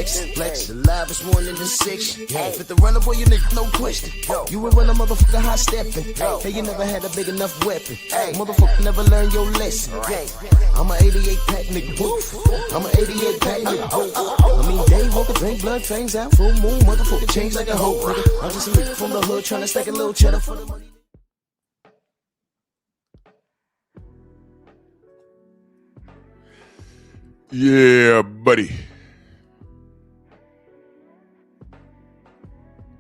flexing. Flex, the livest one in the section. Fit the runner, boy, you nigga, no question. You would run a motherfucker high stepping. Hey, you never had a big enough weapon. Motherfucker never learned your lesson. I'm an 88 pack nigga, woof. I'm an 88 pack nigga, woof. I mean, day walker, drink blood, fangs out, full moon, motherfucker, change like a hoe, nigga. I'm just a nigga from the hood trying to stack a little cheddar for the money. Yeah, buddy.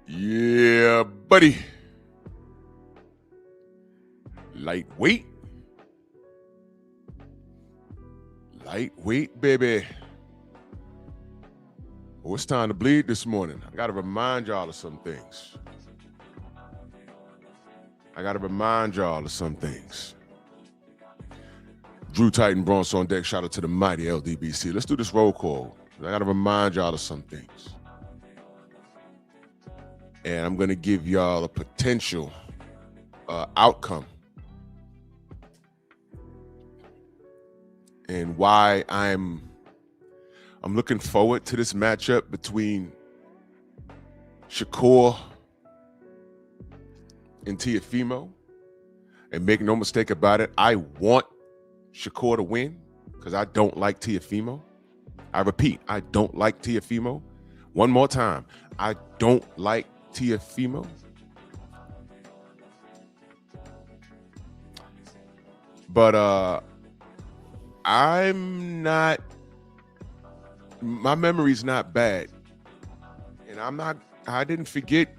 Yeah, buddy. Lightweight. Lightweight, baby. Well, it's time to bleed this morning. I got to remind y'all of some things. Drew Titan, Bronx on deck. Shout out to the mighty LDBC. Let's do this roll call. I got to remind y'all of some things. And I'm going to give y'all a potential outcome. And why I'm looking forward to this matchup between Shakur and Teofimo. And make no mistake about it, I want Shakur to win because I don't like Teofimo. I repeat, I don't like Teofimo. One more time, I don't like Teofimo. But I'm not, my memory's not bad. And I didn't forget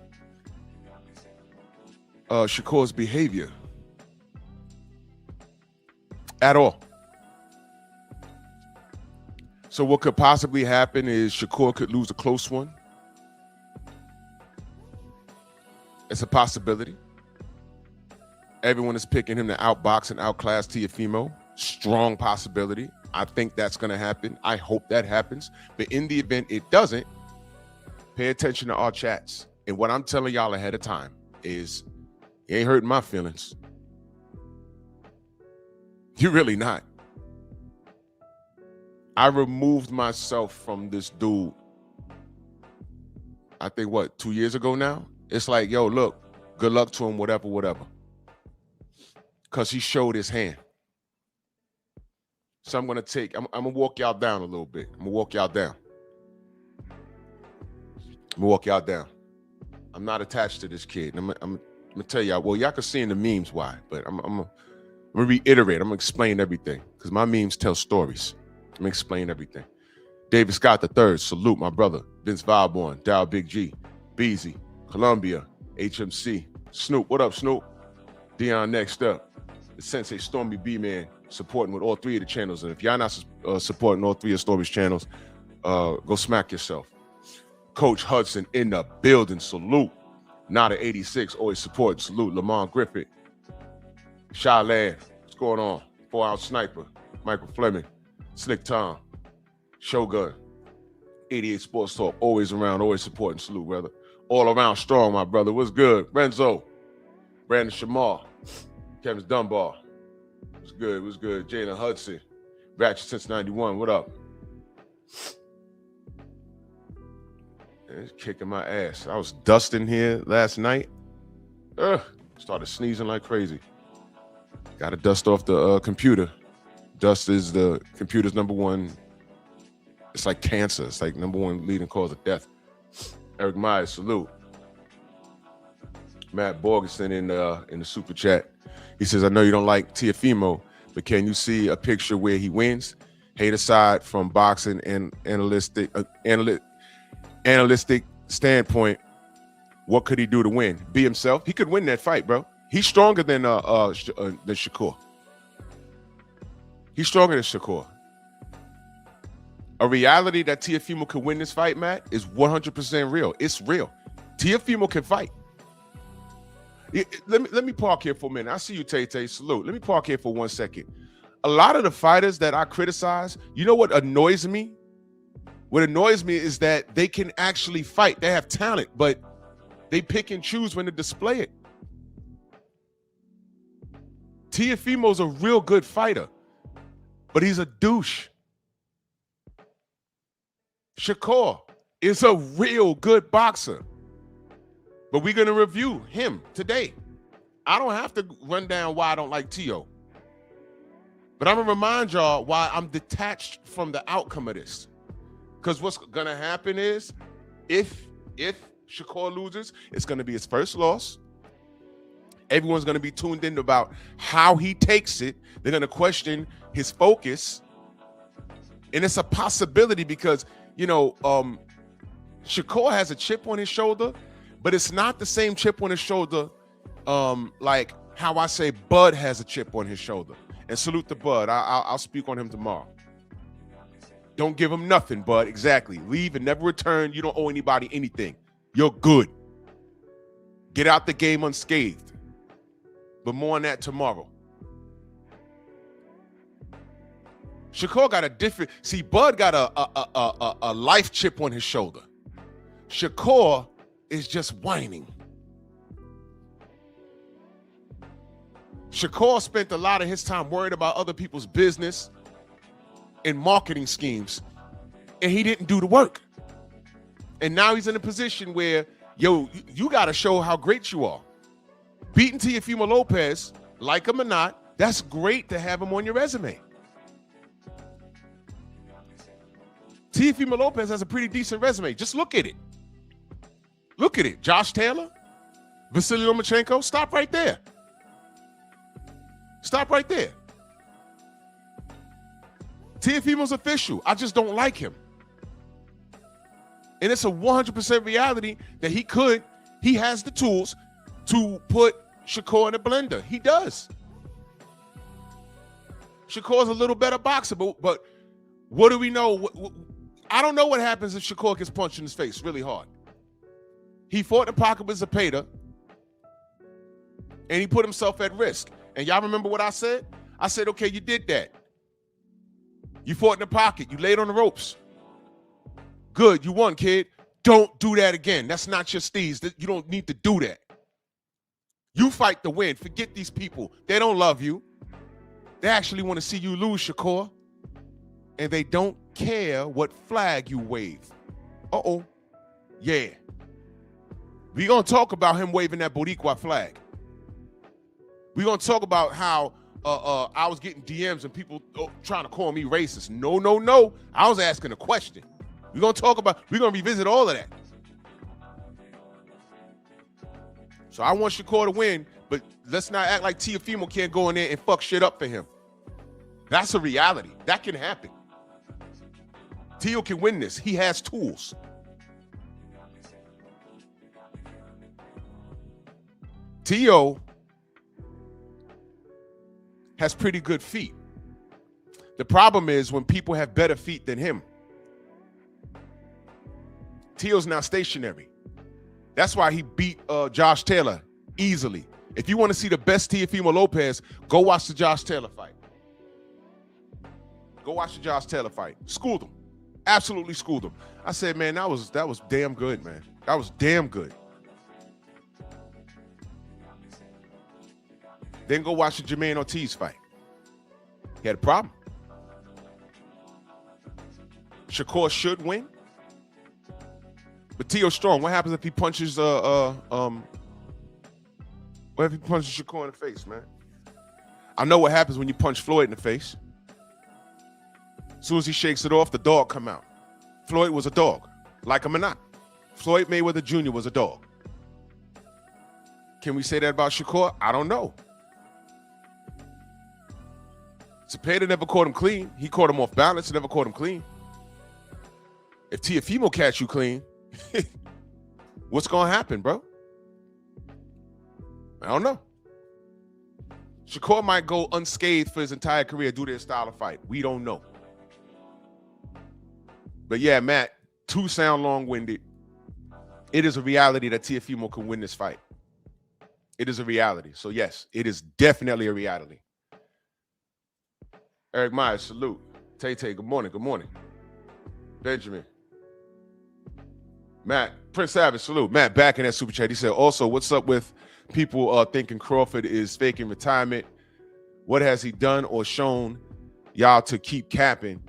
Shakur's behavior at all. So what could possibly happen is Shakur could lose a close one. It's a possibility. Everyone is picking him to outbox and outclass Teofimo. Strong possibility. I think that's going to happen. I hope that happens. But in the event it doesn't, pay attention to our chats. And what I'm telling y'all ahead of time is, you ain't hurting my feelings. You're really not. I removed myself from this dude, I think, 2 years ago now? It's like, yo, look, good luck to him, whatever. Because he showed his hand. So I'm going to walk y'all down a little bit. I'm going to walk y'all down. I'm not attached to this kid. I'm going to tell y'all, well, y'all can see in the memes why, but I'm going to reiterate. I'm going to explain everything because my memes tell stories. I'm going to explain everything. David Scott III, salute my brother. Vince Valborn, Dow Big G, Beezy, Columbia, HMC. Snoop, what up, Snoop? Dion next up. The Sensei Stormy B-Man supporting with all three of the channels. And if y'all not supporting all three of Stormy's channels, go smack yourself. Coach Hudson in the building, salute. Nada 86, always supporting, salute. Lamont Griffith. Shaland, what's going on? 4-ounce sniper. Michael Fleming. Slick Tom. Shogun. 88 Sports Talk, always around, always supporting, salute, brother. All around strong, my brother. What's good? Renzo. Brandon Shamar. Kevin Dunbar. What's good? Jalen Hudson. Ratchet since 91. What up? It's kicking my ass. I was dusting here last night. Started sneezing like crazy. Got to dust off the computer. Dust is the computer's number one. It's like cancer. It's like number one leading cause of death. Eric Myers, salute. Matt Borgeson in the super chat. He says, I know you don't like Teofimo, but can you see a picture where he wins? Hate aside from boxing and analytic standpoint, what could he do to win? Be himself? He could win that fight, bro. He's stronger than Shakur. He's stronger than Shakur. A reality that Teofimo could win this fight, Matt, is 100% real. It's real. Teofimo can fight. Let me park here for a minute. I see you, Tay. Salute. Let me park here for 1 second. A lot of the fighters that I criticize, you know what annoys me? What annoys me is that they can actually fight. They have talent, but they pick and choose when to display it. Teofimo's a real good fighter, but he's a douche. Shakur, is a real good boxer. But we're going to review him today. I don't have to run down why I don't like T.O. But I'm going to remind y'all why I'm detached from the outcome of this. Because what's going to happen is if Shakur loses, it's going to be his first loss. Everyone's going to be tuned in about how he takes it. They're going to question his focus. And it's a possibility because, you know, Shakur has a chip on his shoulder, but it's not the same chip on his shoulder like how I say Bud has a chip on his shoulder. And salute to Bud. I'll speak on him tomorrow. Don't give him nothing, Bud. Exactly. Leave and never return. You don't owe anybody anything. You're good. Get out the game unscathed. But more on that tomorrow. Shakur got a different. See, Bud got a life chip on his shoulder. Shakur is just whining. Shakur spent a lot of his time worried about other people's business and marketing schemes, and he didn't do the work. And now he's in a position where, yo, you got to show how great you are. Beating Teofimo Lopez, like him or not, that's great to have him on your resume. Teofimo Lopez has a pretty decent resume. Just look at it. Look at it. Josh Taylor, Vasily Lomachenko, stop right there. Stop right there. Teofimo's official. I just don't like him. And it's a 100% reality that he has the tools to put Shakur in a blender. He does. Shakur's a little better boxer, but what do we know? I don't know what happens if Shakur gets punched in his face really hard. He fought in the pocket with Zepeda, and he put himself at risk. And y'all remember what I said? I said, okay, you did that. You fought in the pocket. You laid on the ropes. Good, you won, kid. Don't do that again. That's not your steez. You don't need to do that. You fight to win. Forget these people. They don't love you. They actually want to see you lose, Shakur. And they don't care what flag you wave. Uh-oh. Yeah. We're going to talk about him waving that Boricua flag. We're going to talk about how I was getting DMs and people trying to call me racist. No, no, no. I was asking a question. We're going to revisit all of that. So I want Shakur to win, but let's not act like Teofimo can't go in there and fuck shit up for him. That's a reality. That can happen. Teo can win this. He has tools. Teo has pretty good feet. The problem is when people have better feet than him. Teo's now stationary. That's why he beat Josh Taylor easily. If you want to see the best Teofimo Lopez, go watch the Josh Taylor fight. Go watch the Josh Taylor fight. Schooled him. Absolutely schooled him. I said, man, that was damn good, man. That was damn good. Then go watch the Jermaine Ortiz fight. He had a problem. Shakur should win. But Teo's strong. What happens if he punches what if he punches Shakur in the face, man? I know what happens when you punch Floyd in the face. As soon as he shakes it off, the dog come out. Floyd was a dog, like him or not. Floyd Mayweather Jr. was a dog. Can we say that about Shakur? I don't know. Zepeda never caught him clean. He caught him off balance, never caught him clean. If Teofimo catch you clean, what's going to happen, bro? I don't know. Shakur might go unscathed for his entire career due to his style of fight. We don't know. But yeah, Matt, too sound long-winded. It is a reality that Teofimo can win this fight. It is a reality. So yes, it is definitely a reality. Eric Myers, salute. Tay-Tay, good morning, good morning. Benjamin. Matt, Prince Savage, salute. Matt, back in that super chat. He said, also, what's up with people thinking Crawford is faking retirement? What has he done or shown y'all to keep capping?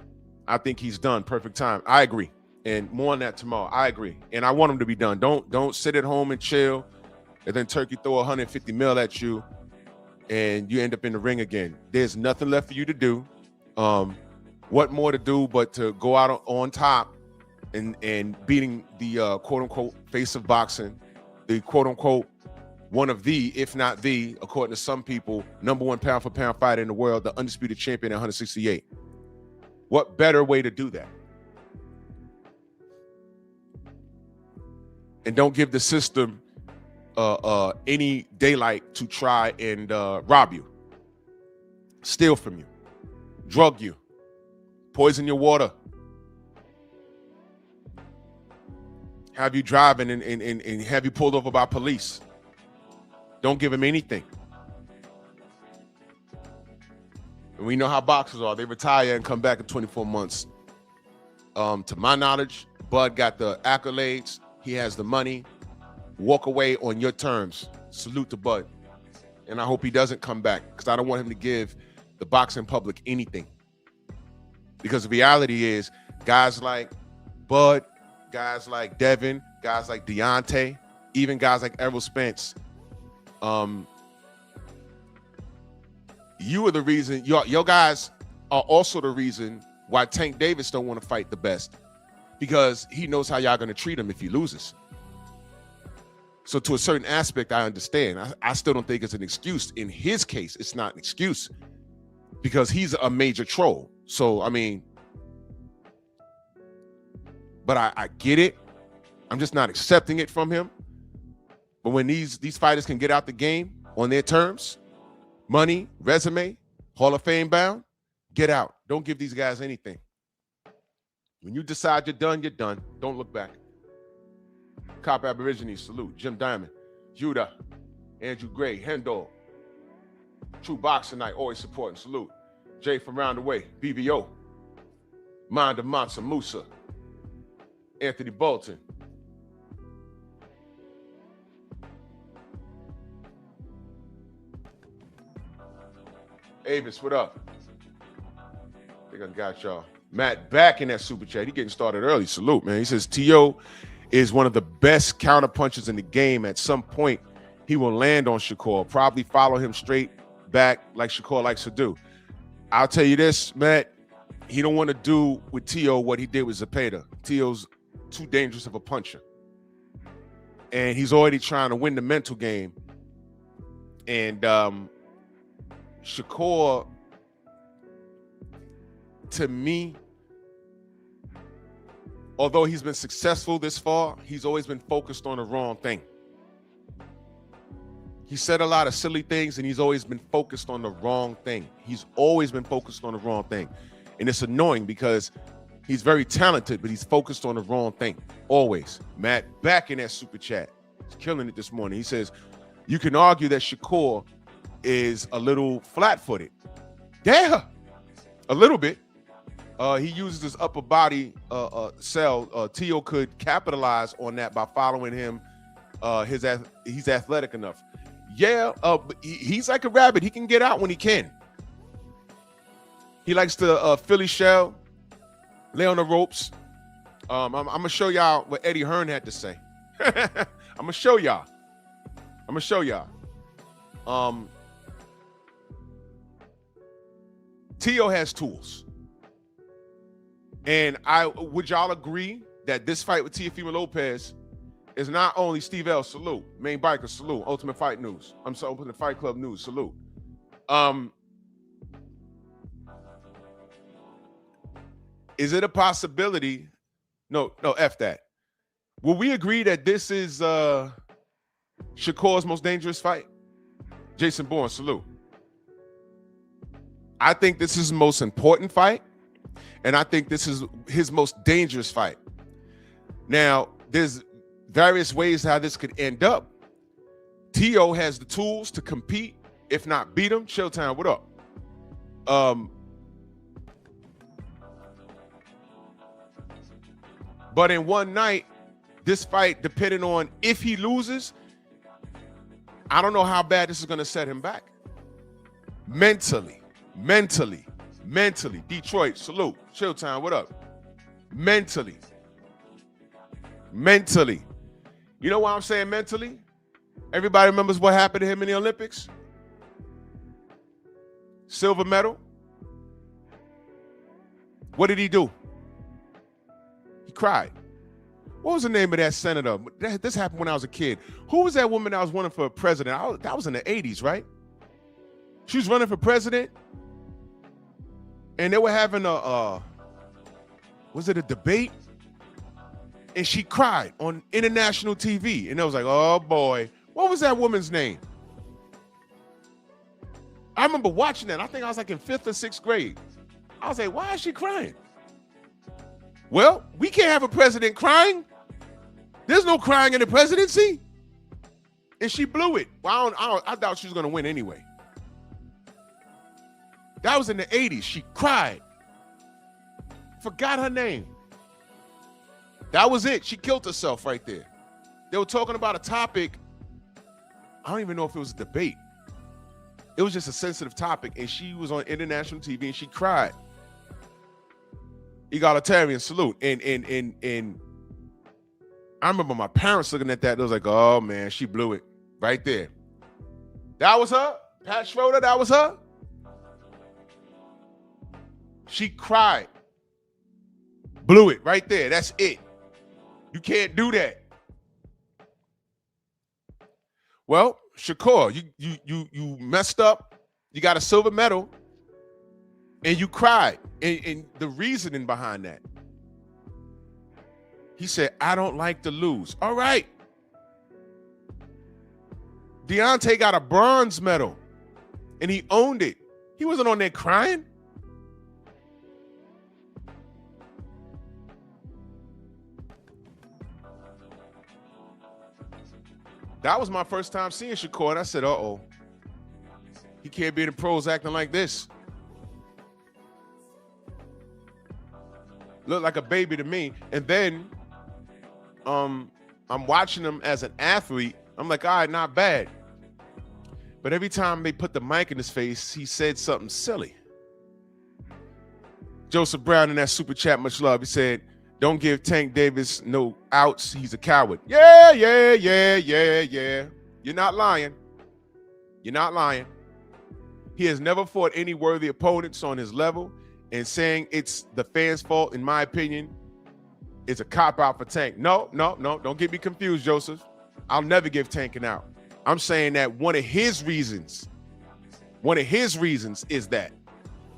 I think he's done. Perfect time. I agree. And more on that tomorrow. I agree. And I want him to be done. Don't sit at home and chill, and then Turkey throw 150 mil at you, and you end up in the ring again. There's nothing left for you to do. What more to do but to go out on top and beating the quote-unquote face of boxing, the quote-unquote one of the, if not the, according to some people, #1 pound-for-pound fighter in the world, the undisputed champion at 168. What better way to do that? And don't give the system any daylight to try and rob you, steal from you, drug you, poison your water, have you driving and have you pulled over by police. Don't give him anything. And we know how boxers are. They retire and come back in 24 months. To my knowledge, Bud got the accolades. He has the money. Walk away on your terms. Salute to Bud. And I hope he doesn't come back, because I don't want him to give the boxing public anything. Because the reality is, guys like Bud, guys like Devin, guys like Deontay, even guys like Errol Spence, you are the reason, your guys are also the reason why Tank Davis don't want to fight the best, because he knows how y'all going to treat him if he loses. So to a certain aspect, I understand. I still don't think it's an excuse. In his case, it's not an excuse, because he's a major troll. So, I mean, but I get it. I'm just not accepting it from him. But when these fighters can get out the game on their terms, money, resume, Hall of Fame bound, get out. Don't give these guys anything. When you decide you're done, you're done. Don't look back. Cop Aborigines, salute. Jim Diamond, Judah, Andrew Gray, Hendall, True Boxing Night, always supporting, salute. Jay from round the way, BBO, Mind of Mansa Musa, Anthony Bolton. Avis, what up? I think I got y'all. Matt back in that super chat. He getting started early. Salute, man. He says T.O. is one of the best counter punchers in the game. At some point, he will land on Shakur. Probably follow him straight back like Shakur likes to do. I'll tell you this, Matt. He don't want to do with T.O. what he did with Zepeda. T.O.'s too dangerous of a puncher. And he's already trying to win the mental game. And Shakur, to me, although he's been successful this far, he's always been focused on the wrong thing. He said a lot of silly things, and he's always been focused on the wrong thing. He's always been focused on the wrong thing. And it's annoying because he's very talented, but he's focused on the wrong thing. Always. Matt, back in that super chat. He's killing it this morning. He says, you can argue that Shakur is a little flat-footed. Yeah, a little bit. He uses his upper body cell. T.O. could capitalize on that by following him. He's athletic enough. Yeah, he's like a rabbit. He can get out when he can. He likes to Philly shell, lay on the ropes. I'm going to show y'all what Eddie Hearn had to say. I'm going to show y'all. T.O. has tools. And would y'all agree that this fight with Teofimo Lopez is not only Steve L, salute, Main Biker, salute, Ultimate Fight News. I'm sorry, Ultimate Fight Club News, salute. Is it a possibility? No, F that. Will we agree that this is Shakur's most dangerous fight? Jason Bourne, salute. I think this is the most important fight, and I think this is his most dangerous fight. Now, there's various ways how this could end up. T.O. has the tools to compete, if not beat him. Chilltown, what up? But in one night, this fight, depending on if he loses, I don't know how bad this is going to set him back. Mentally. Detroit, salute. Chilltown, what up? Mentally. Mentally. You know why I'm saying mentally? Everybody remembers what happened to him in the Olympics? Silver medal. What did he do? He cried. What was the name of that senator? This happened when I was a kid. Who was that woman that was running for president? That was in the 80s, right? She was running for president, and they were having was it a debate? And she cried on international TV. And I was like, oh boy, what was that woman's name? I remember watching that. I think I was like in 5th or 6th grade. I was like, why is she crying? Well, we can't have a president crying. There's no crying in the presidency. And she blew it. Well, I doubt she was going to win anyway. That was in the 80s. She cried. Forgot her name. That was it. She killed herself right there. They were talking about a topic. I don't even know if it was a debate. It was just a sensitive topic, and she was on international TV, and she cried. Egalitarian salute. And I remember my parents looking at that. They was like, oh, man, she blew it right there. That was her? Pat Schroeder, that was her? She cried. Blew it right there. That's it. You can't do that. Well, Shakur, you messed up. You got a silver medal, and you cried. And the reasoning behind that, he said, I don't like to lose. All right. Deontay got a bronze medal, and he owned it. He wasn't on there crying. That was my first time seeing Shakur, and I said, uh-oh. He can't be in the pros acting like this. Looked like a baby to me. And then I'm watching him as an athlete. I'm like, all right, not bad. But every time they put the mic in his face, he said something silly. Joseph Brown in that super chat, much love. He said, don't give Tank Davis no outs. He's a coward. Yeah. You're not lying. You're not lying. He has never fought any worthy opponents on his level, and saying it's the fans' fault, in my opinion, is a cop-out for Tank. No. Don't get me confused, Joseph. I'll never give Tank an out. I'm saying that one of his reasons is that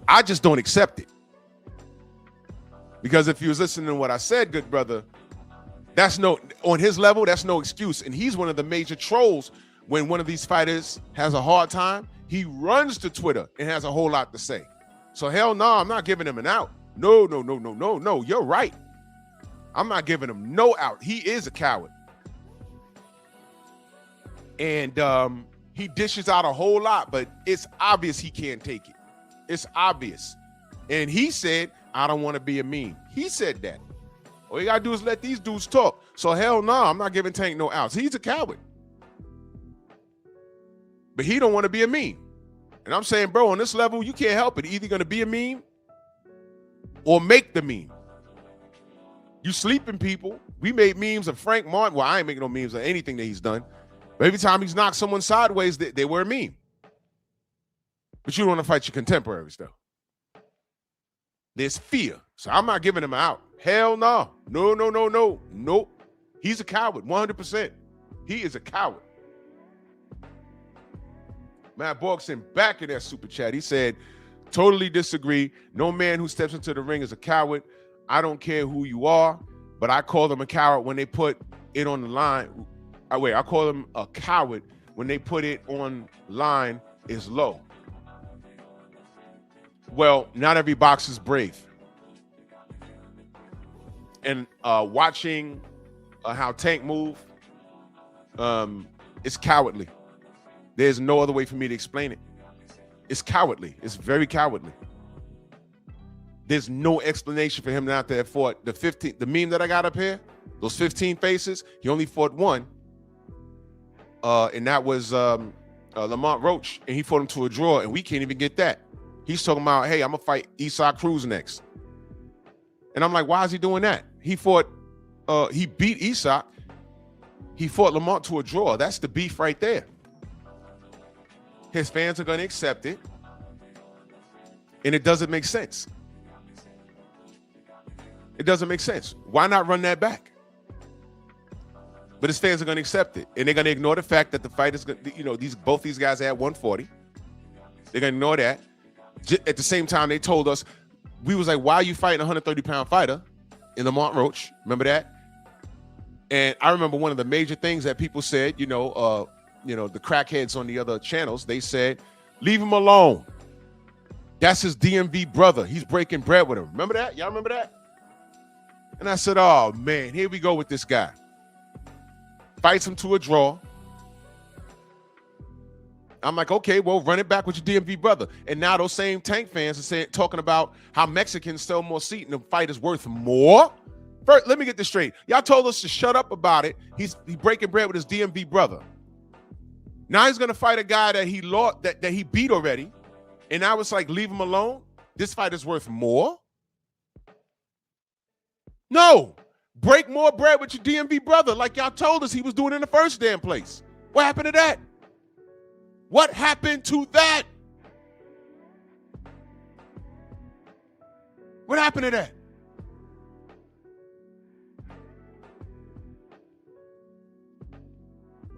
I just don't accept it. Because if you was listening to what I said, good brother, on his level, that's no excuse. And he's one of the major trolls. When one of these fighters has a hard time, he runs to Twitter and has a whole lot to say. So hell no, I'm not giving him an out. No. You're right. I'm not giving him no out. He is a coward. And he dishes out a whole lot, but it's obvious he can't take it. It's obvious. And he said, I don't want to be a meme. He said that. All you got to do is let these dudes talk. So hell no, I'm not giving Tank no outs. He's a coward. But he don't want to be a meme. And I'm saying, bro, on this level, you can't help it. Either going to be a meme or make the meme. You sleeping people. We made memes of Frank Martin. Well, I ain't making no memes of anything that he's done. But every time he's knocked someone sideways, they were a meme. But you don't want to fight your contemporaries, though. There's fear. So I'm not giving him out. Hell no. No. Nope. He's a coward, 100%. He is a coward. Matt Borgson back in that super chat. He said, totally disagree. No man who steps into the ring is a coward. I don't care who you are, but I call them a coward when they put it on the line. I call them a coward when they put it on line is low. Well, not every boxer's brave. And watching how Tank move, it's cowardly. There's no other way for me to explain it. It's cowardly. It's very cowardly. There's no explanation for him not to have fought the meme that I got up here, those 15 faces. He only fought one. And that was Lamont Roach, and he fought him to a draw, and we can't even get that. He's talking about, hey, I'm going to fight Shtty Cuz next. And I'm like, why is he doing that? He fought he beat Isak, he fought Lamont to a draw. That's the beef right there. His fans are going to accept it, and it doesn't make sense. It doesn't make sense. Why not run that back? But his fans are going to accept it, and they're going to ignore the fact that the fight is, both these guys had 140. They're going to ignore that. At the same time, they told us, we was like, why are you fighting a 130-pound fighter in Lamont Roach? Remember that? And I remember one of the major things that people said, the crackheads on the other channels, they said, leave him alone. That's his DMV brother. He's breaking bread with him. Remember that? Y'all remember that? And I said, oh, man, here we go with this guy. Fights him to a draw. I'm like, okay, well, run it back with your DMV brother. And now those same Tank fans are talking about how Mexicans sell more seat and the fight is worth more. First, let me get this straight. Y'all told us to shut up about it. He's breaking bread with his DMV brother. Now he's gonna fight a guy that he lost, that he beat already. And now it's like, leave him alone. This fight is worth more. No, break more bread with your DMV brother, like y'all told us he was doing in the first damn place. What happened to that? What happened to that? What happened to that?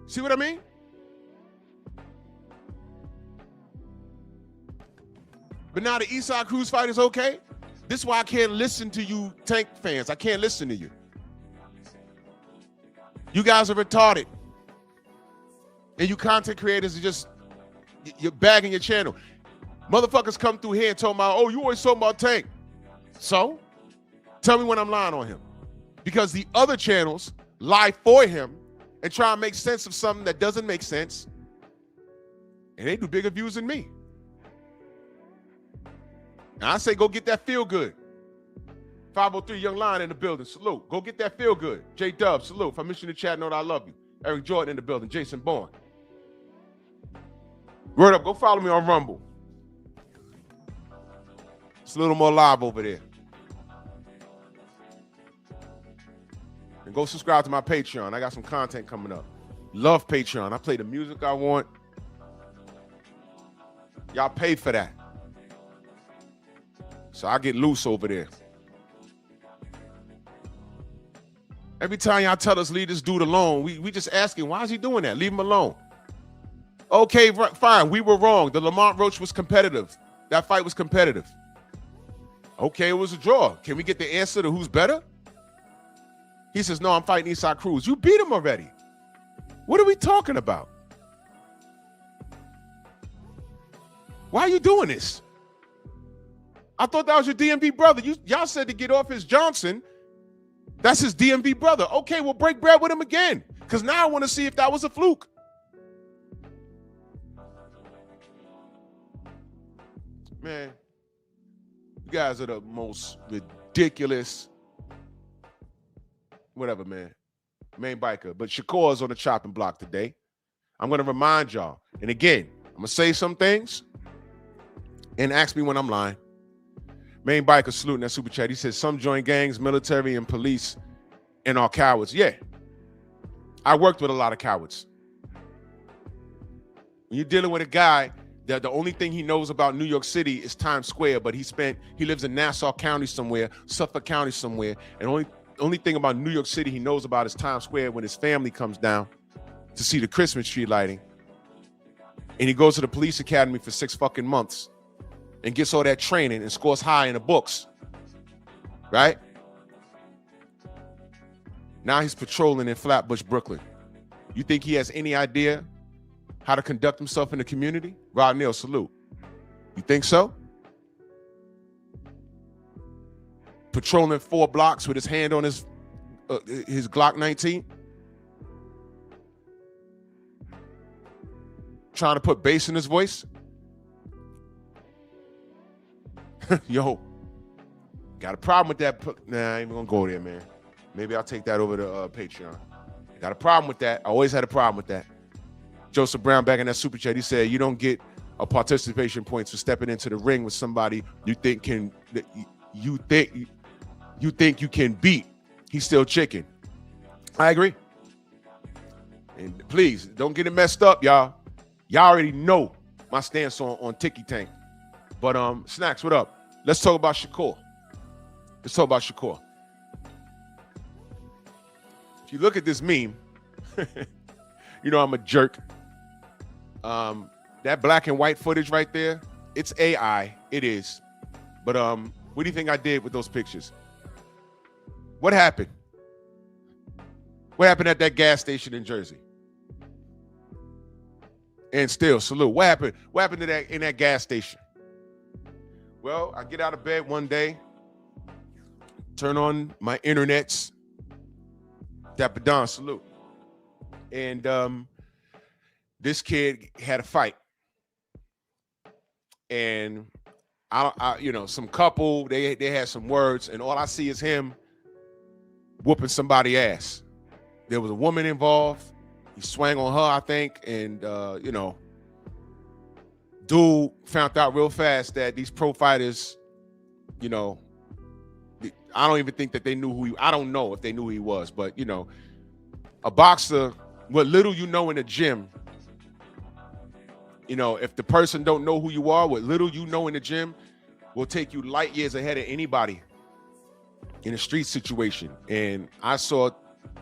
See what I mean? But now the Shtty Cuz fight is okay. This is why I can't listen to you Tank fans. I can't listen to you. You guys are retarded. And you content creators are just, you're bagging your channel. Motherfuckers come through here and talk about, oh, you always talking about Tank. So, tell me when I'm lying on him. Because the other channels lie for him and try and make sense of something that doesn't make sense. And they do bigger views than me. And I say, go get that feel good. 503 Young Lion in the building. Salute. Go get that feel good. J-Dub, salute. If I miss you in the chat, know that I love you. Eric Jordan in the building. Jason Bourne. Word up. Go follow me on Rumble. It's a little more live over there. And go subscribe to my Patreon. I got some content coming up. Love Patreon. I play the music I want. Y'all pay for that. So I get loose over there. Every time y'all tell us leave this dude alone, we just asking, why is he doing that? Leave him alone. Okay, fine. We were wrong. The Lamont Roach was competitive. That fight was competitive. Okay, it was a draw. Can we get the answer to who's better? He says, no, I'm fighting Shtty Cuz. You beat him already. What are we talking about? Why are you doing this? I thought that was your DMV brother. Y'all said to get off his Johnson. That's his DMV brother. Okay, we'll break bread with him again. Because now I want to see if that was a fluke. Man, you guys are the most ridiculous, whatever, man. Main biker. But Shakur is on the chopping block today. I'm going to remind y'all. And again, I'm going to say some things and ask me when I'm lying. Main biker saluting that super chat. He says, some join gangs, military, and police and are cowards. Yeah. I worked with a lot of cowards. When you're dealing with a guy that the only thing he knows about New York City is Times Square, but he lives in Nassau County somewhere, Suffolk County somewhere, and only thing about New York City he knows about is Times Square when his family comes down to see the Christmas tree lighting. And he goes to the police academy for 6 fucking months and gets all that training and scores high in the books, right? Now he's patrolling in Flatbush, Brooklyn. You think he has any idea how to conduct himself in the community? Rod Neal, salute. You think so? Patrolling 4 blocks with his hand on his Glock 19? Trying to put bass in his voice? Yo, got a problem with that. Nah, I ain't even gonna go there, man. Maybe I'll take that over to Patreon. Got a problem with that. I always had a problem with that. Joseph Brown back in that super chat, he said, you don't get a participation points for stepping into the ring with somebody you think you can beat. He's still chicken. I agree. And please don't get it messed up, y'all. Y'all already know my stance on Tiki Tank. But Snacks, what up? Let's talk about Shakur. If you look at this meme, you know I'm a jerk. That black and white footage right there, it's AI. It is. But what do you think I did with those pictures? What happened? What happened at that gas station in Jersey? And still, salute. What happened? What happened to that in that gas station? Well, I get out of bed one day, turn on my internets. Dapper Don, salute. And this kid had a fight. And I some couple, they had some words, and all I see is him whooping somebody's ass. There was a woman involved. He swang on her, I think, and dude found out real fast that these pro fighters, I don't even think that they knew who I don't know if they knew who he was, but a boxer, what little you know in the gym, if the person don't know who you are, what little you know in the gym will take you light years ahead of anybody in a street situation. And I saw,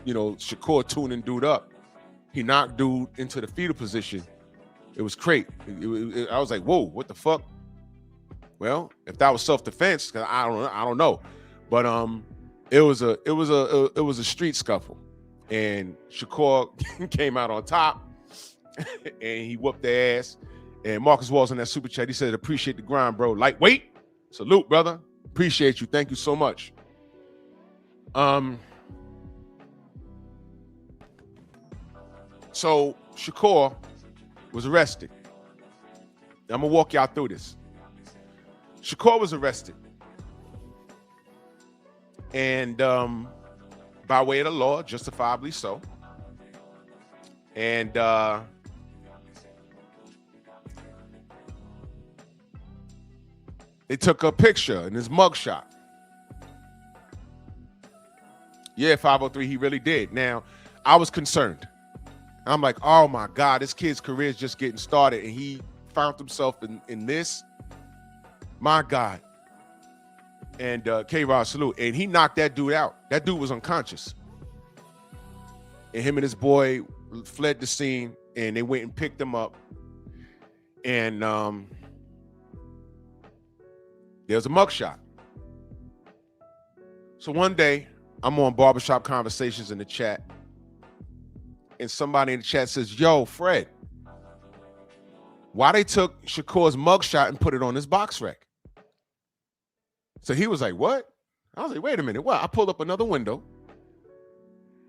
Shakur tuning dude up. He knocked dude into the fetal position. It was great. I was like, whoa, what the fuck? Well, if that was self-defense, cause I don't know. But it was a street scuffle. And Shakur came out on top and he whooped their ass. And Marcus Walls in that super chat, he said, appreciate the grind, bro. Lightweight. Salute, brother. Appreciate you. Thank you so much. So Shakur was arrested. I'm gonna walk y'all through this. Shakur was arrested. And by way of the law, justifiably so. And they took a picture in his mugshot. Yeah, 503, he really did. Now, I was concerned. I'm like, oh my God, this kid's career is just getting started, and he found himself in this. My God. And K-Rod, salute. And he knocked that dude out. That dude was unconscious. And him and his boy fled the scene, and they went and picked him up. And there's a mugshot. So one day, I'm on Barbershop Conversations in the chat, and somebody in the chat says, yo, Fred, why they took Shakur's mugshot and put it on his box rec? So he was like, what? I was like, wait a minute, what? I pulled up another window,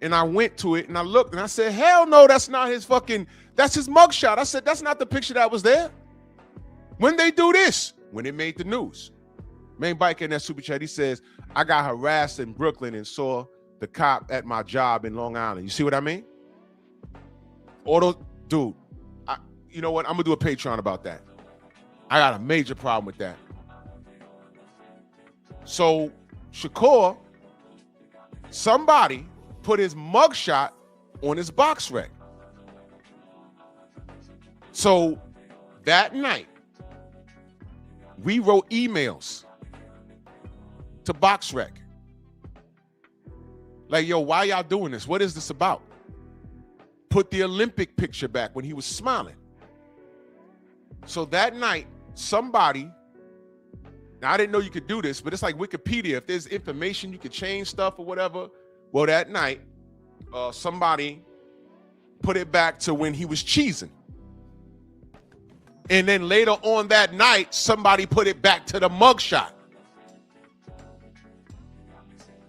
and I went to it, and I looked, and I said, hell no, that's not his that's his mugshot. I said, that's not the picture that was there. When they do this? When it made the news. Main Biker in that super chat, he says, I got harassed in Brooklyn and saw the cop at my job in Long Island. You see what I mean? Dude, you know what? I'm gonna do a Patreon about that. I got a major problem with that. So Shakur, somebody put his mugshot on his box rec. So that night, we wrote emails to box rec. Like, yo, why y'all doing this? What is this about? Put the Olympic picture back when he was smiling. So that night, somebody, now I didn't know you could do this, but it's like Wikipedia. If there's information, you could change stuff or whatever. Well, that night, somebody put it back to when he was cheesing. And then later on that night, somebody put it back to the mugshot.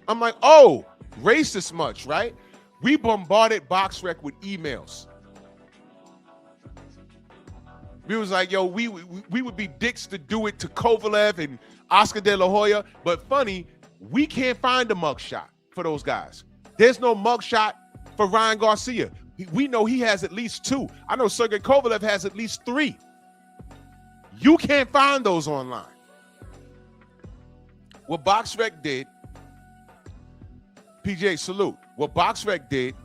I'm like, oh, racist much, right? We bombarded BoxRec with emails. We was like, yo, we would be dicks to do it to Kovalev and Oscar De La Hoya, but funny, we can't find a mugshot for those guys. There's no mugshot for Ryan Garcia. We know he has at least 2. I know Sergey Kovalev has at least 3. You can't find those online. What BoxRec did, PGA, salute. What BoxRec did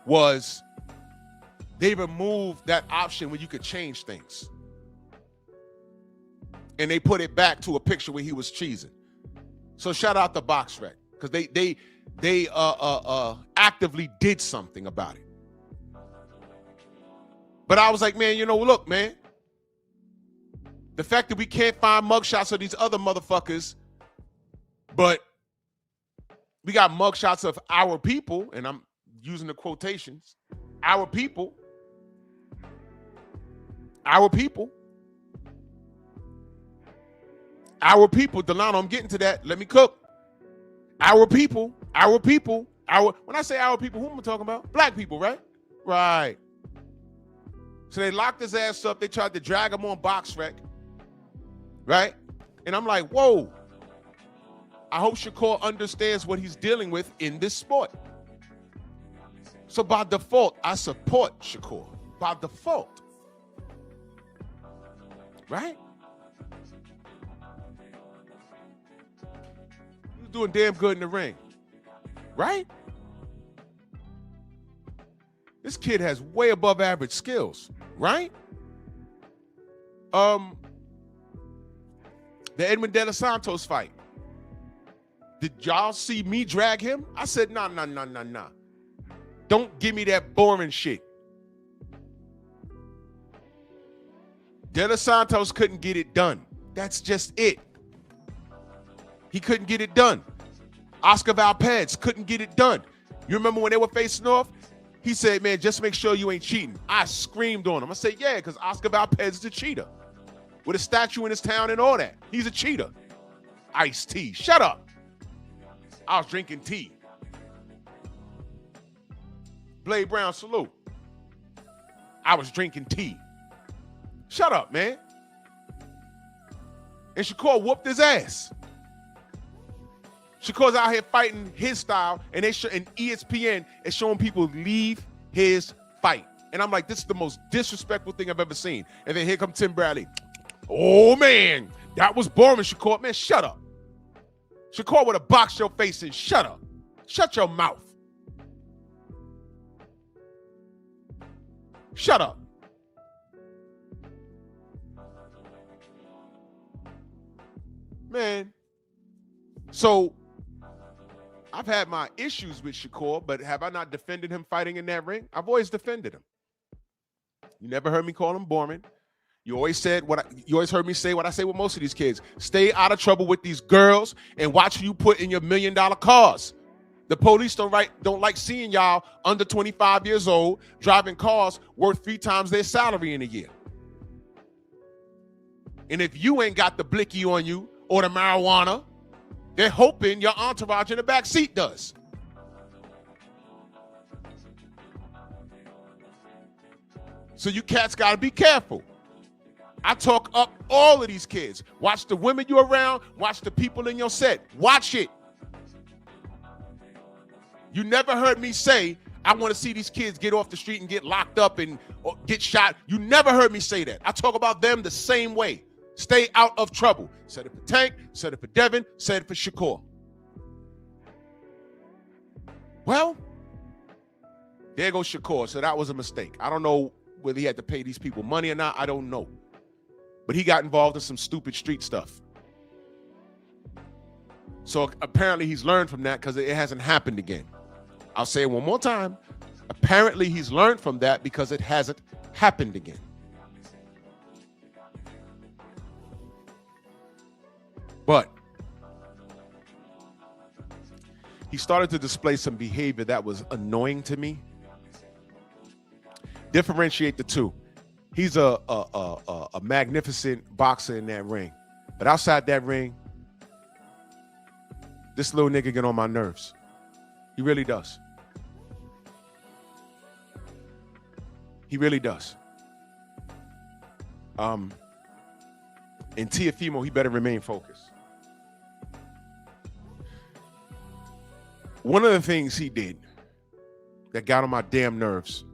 was they removed that option where you could change things. And they put it back to a picture where he was cheesing. So shout out to BoxRec, because they actively did something about it. But I was like, man, you know, look, man. The fact that we can't find mugshots of these other motherfuckers, but we got mugshots of our people, and I'm using the quotations, our people, Delano, I'm getting to that. Let me cook. Our people, when I say our people, who am I talking about? Black people, right? Right. So they locked his ass up. They tried to drag him on BoxRec, right? And I'm like, whoa. I hope Shakur understands what he's dealing with in this sport. So by default, I support Shakur. By default. Right? He was doing damn good in the ring. Right? This kid has way above average skills. Right? The Edmund De Los Santos fight. Did y'all see me drag him? I said, nah. Don't give me that boring shit. De Los Santos couldn't get it done. That's just it. He couldn't get it done. Oscar Valdez couldn't get it done. You remember when they were facing off? He said, man, just make sure you ain't cheating. I screamed on him. I said, yeah, because Oscar Valdez is a cheater. With a statue in his town and all that. He's a cheater. Iced tea. Shut up. I was drinking tea. Blade Brown, salute. I was drinking tea. Shut up, man. And Shakur whooped his ass. Shakur's out here fighting his style, and and ESPN is showing people leave his fight. And I'm like, this is the most disrespectful thing I've ever seen. And then here comes Tim Bradley. Oh, man, that was boring, Shakur. Man, shut up. Shakur would have boxed your face and shut up. Shut your mouth. Shut up. Man. So, I've had my issues with Shakur, but have I not defended him fighting in that ring? I've always defended him. You never heard me call him boring. You always heard me say what I say with most of these kids. Stay out of trouble with these girls and watch who you put in your $1 million cars. The police don't like seeing y'all under 25 years old driving cars worth 3 times their salary in a year. And if you ain't got the blicky on you or the marijuana, they're hoping your entourage in the back seat does. So you cats got to be careful. I talk up all of these kids. Watch the women you're around. Watch the people in your set. Watch it. You never heard me say, I want to see these kids get off the street and get locked up and get shot. You never heard me say that. I talk about them the same way. Stay out of trouble. Said it for Tank, said it for Devin, said it for Shakur. Well, there goes Shakur. So that was a mistake. I don't know whether he had to pay these people money or not. I don't know. But he got involved in some stupid street stuff. So apparently he's learned from that because it hasn't happened again. I'll say it one more time. Apparently he's learned from that because it hasn't happened again. But he started to display some behavior that was annoying to me. Differentiate the two. He's a magnificent boxer in that ring. But outside that ring, this little nigga get on my nerves. He really does. He really does. And Tiafimo, he better remain focused. One of the things he did that got on my damn nerves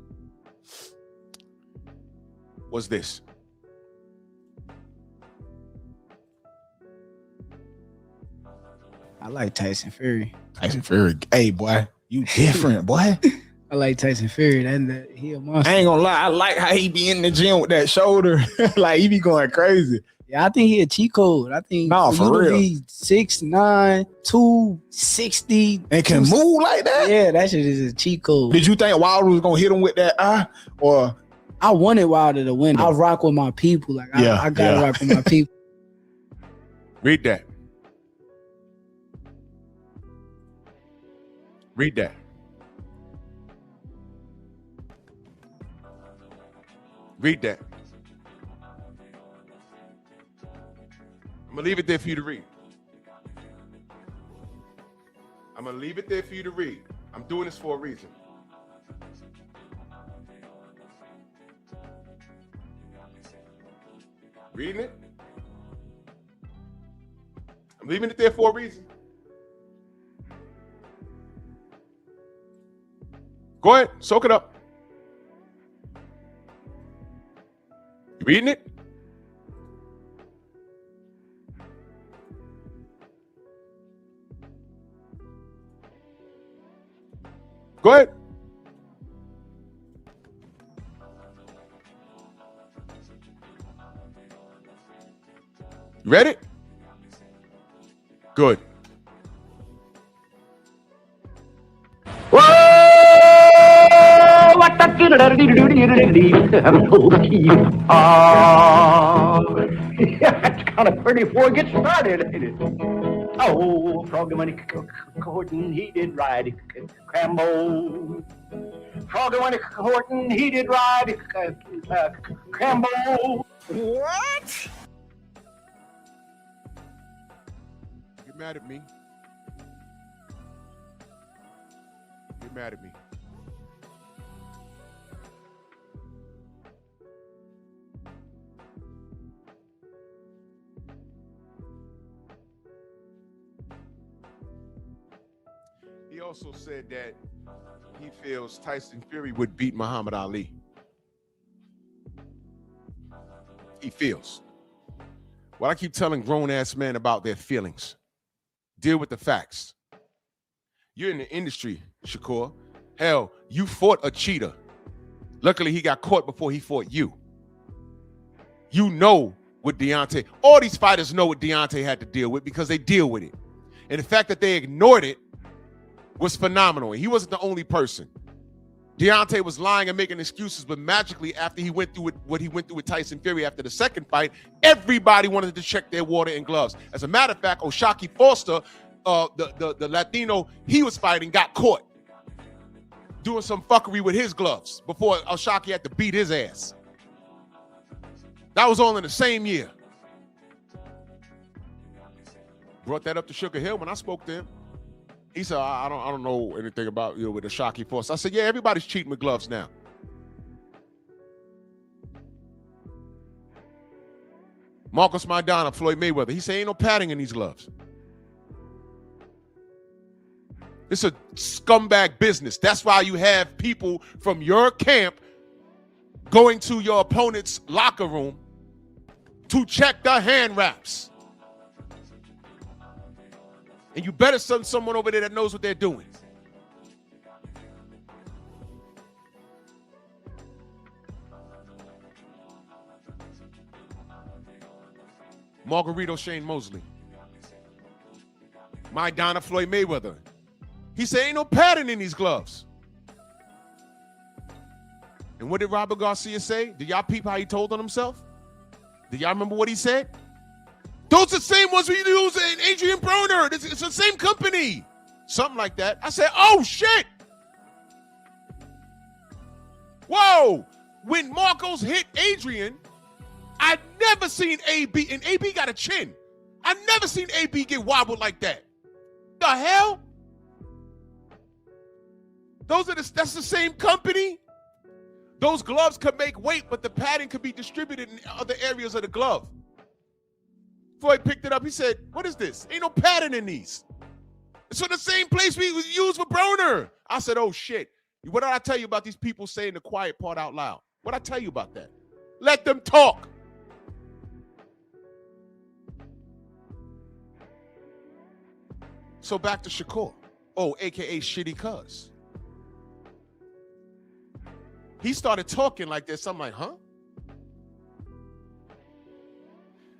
was this. I like Tyson Fury. Tyson Fury, hey boy, you different, boy. I like Tyson Fury. That he a monster. I ain't gonna lie, I like how he be in the gym with that shoulder. Like he be going crazy. Yeah, I think he a cheat code. I think for real. Be 6'9", 260 And can move like that. Yeah, that shit is a cheat code. Did you think Wilder was gonna hit him with that eye? Or I wanted Wilder to win. I rock with my people. Like I gotta rock with my people. Read that. Read that. Read that. I'm gonna leave it there for you to read. I'm gonna leave it there for you to read. I'm doing this for a reason. Reading it? I'm leaving it there for a reason. Go ahead, soak it up. You reading it? Go ahead. You read it? Good. It's kind of pretty before it gets started, ain't it? Oh, Froggy when he courting, he did ride Crambo. Froggy when he courting, he did ride Crambo. what? Get mad at me. Get mad at me. He also said that he feels Tyson Fury would beat Muhammad Ali. He feels. Well, I keep telling grown-ass men about their feelings. Deal with the facts. You're in the industry, Shakur. Hell, you fought a cheater. Luckily, he got caught before he fought you. You know what Deontay, all these fighters know what Deontay had to deal with because they deal with it. And the fact that they ignored it was phenomenal. He wasn't the only person. Deontay was lying and making excuses, but magically, after he went through what he went through with Tyson Fury after the second fight, everybody wanted to check their water and gloves. As a matter of fact, Shtty Cuz, the Latino he was fighting, got caught doing some fuckery with his gloves before Shtty had to beat his ass. That was all in the same year. Brought that up to Sugar Hill when I spoke to him. He said, I don't know anything about with the Shtty Cuz. I said, yeah, everybody's cheating with gloves now. Marcus Maidana, Floyd Mayweather. He said, ain't no padding in these gloves. It's a scumbag business. That's why you have people from your camp going to your opponent's locker room to check the hand wraps. And you better send someone over there that knows what they're doing. Margarito Shane Mosley. Maidana Floyd Mayweather. He said, ain't no padding in these gloves. And what did Robert Garcia say? Did y'all peep how he told on himself? Do y'all remember what he said? Those are the same ones we use in Adrian Broner. It's the same company. Something like that. I said, oh, shit. Whoa. When Marcos hit Adrian, I'd never seen AB, and AB got a chin. I've never seen AB get wobbled like that. The hell? That's the same company? Those gloves could make weight, but the padding could be distributed in other areas of the glove. Floyd picked it up. He said, what is this? Ain't no padding in these. It's from the same place we use for Broner. I said, oh, shit. What did I tell you about these people saying the quiet part out loud? What did I tell you about that? Let them talk. So back to Shakur. Oh, AKA Shtty Cuz. He started talking like this. I'm like, huh?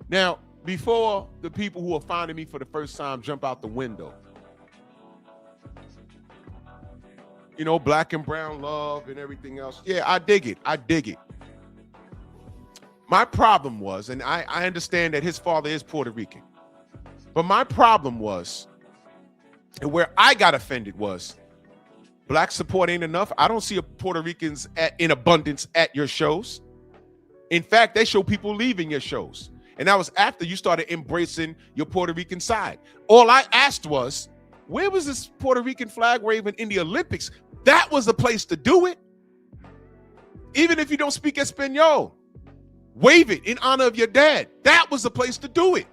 Now, before the people who are finding me for the first time jump out the window, you know, black and brown love and everything else. Yeah, I dig it. I dig it. My problem was, and I understand that his father is Puerto Rican, but my problem was, and where I got offended was, black support ain't enough. I don't see Puerto Ricans in abundance at your shows. In fact, they show people leaving your shows. And that was after you started embracing your Puerto Rican side. All I asked was, where was this Puerto Rican flag waving in the Olympics? That was the place to do it. Even if you don't speak Espanol, wave it in honor of your dad. That was the place to do it.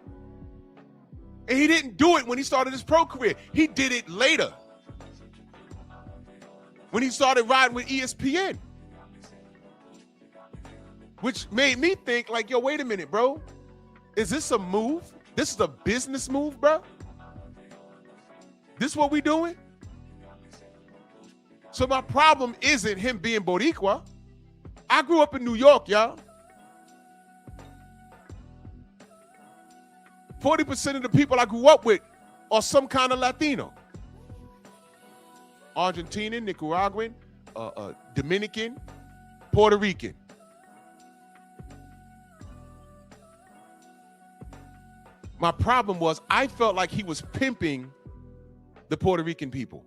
And he didn't do it when he started his pro career. He did it later, when he started riding with ESPN. Which made me think like, yo, wait a minute, bro. Is this a move? This is a business move, bro? This what we doing? So my problem isn't him being Boricua. I grew up in New York, y'all. 40% of the people I grew up with are some kind of Latino. Argentinian, Nicaraguan, Dominican, Puerto Rican. My problem was I felt like he was pimping the Puerto Rican people.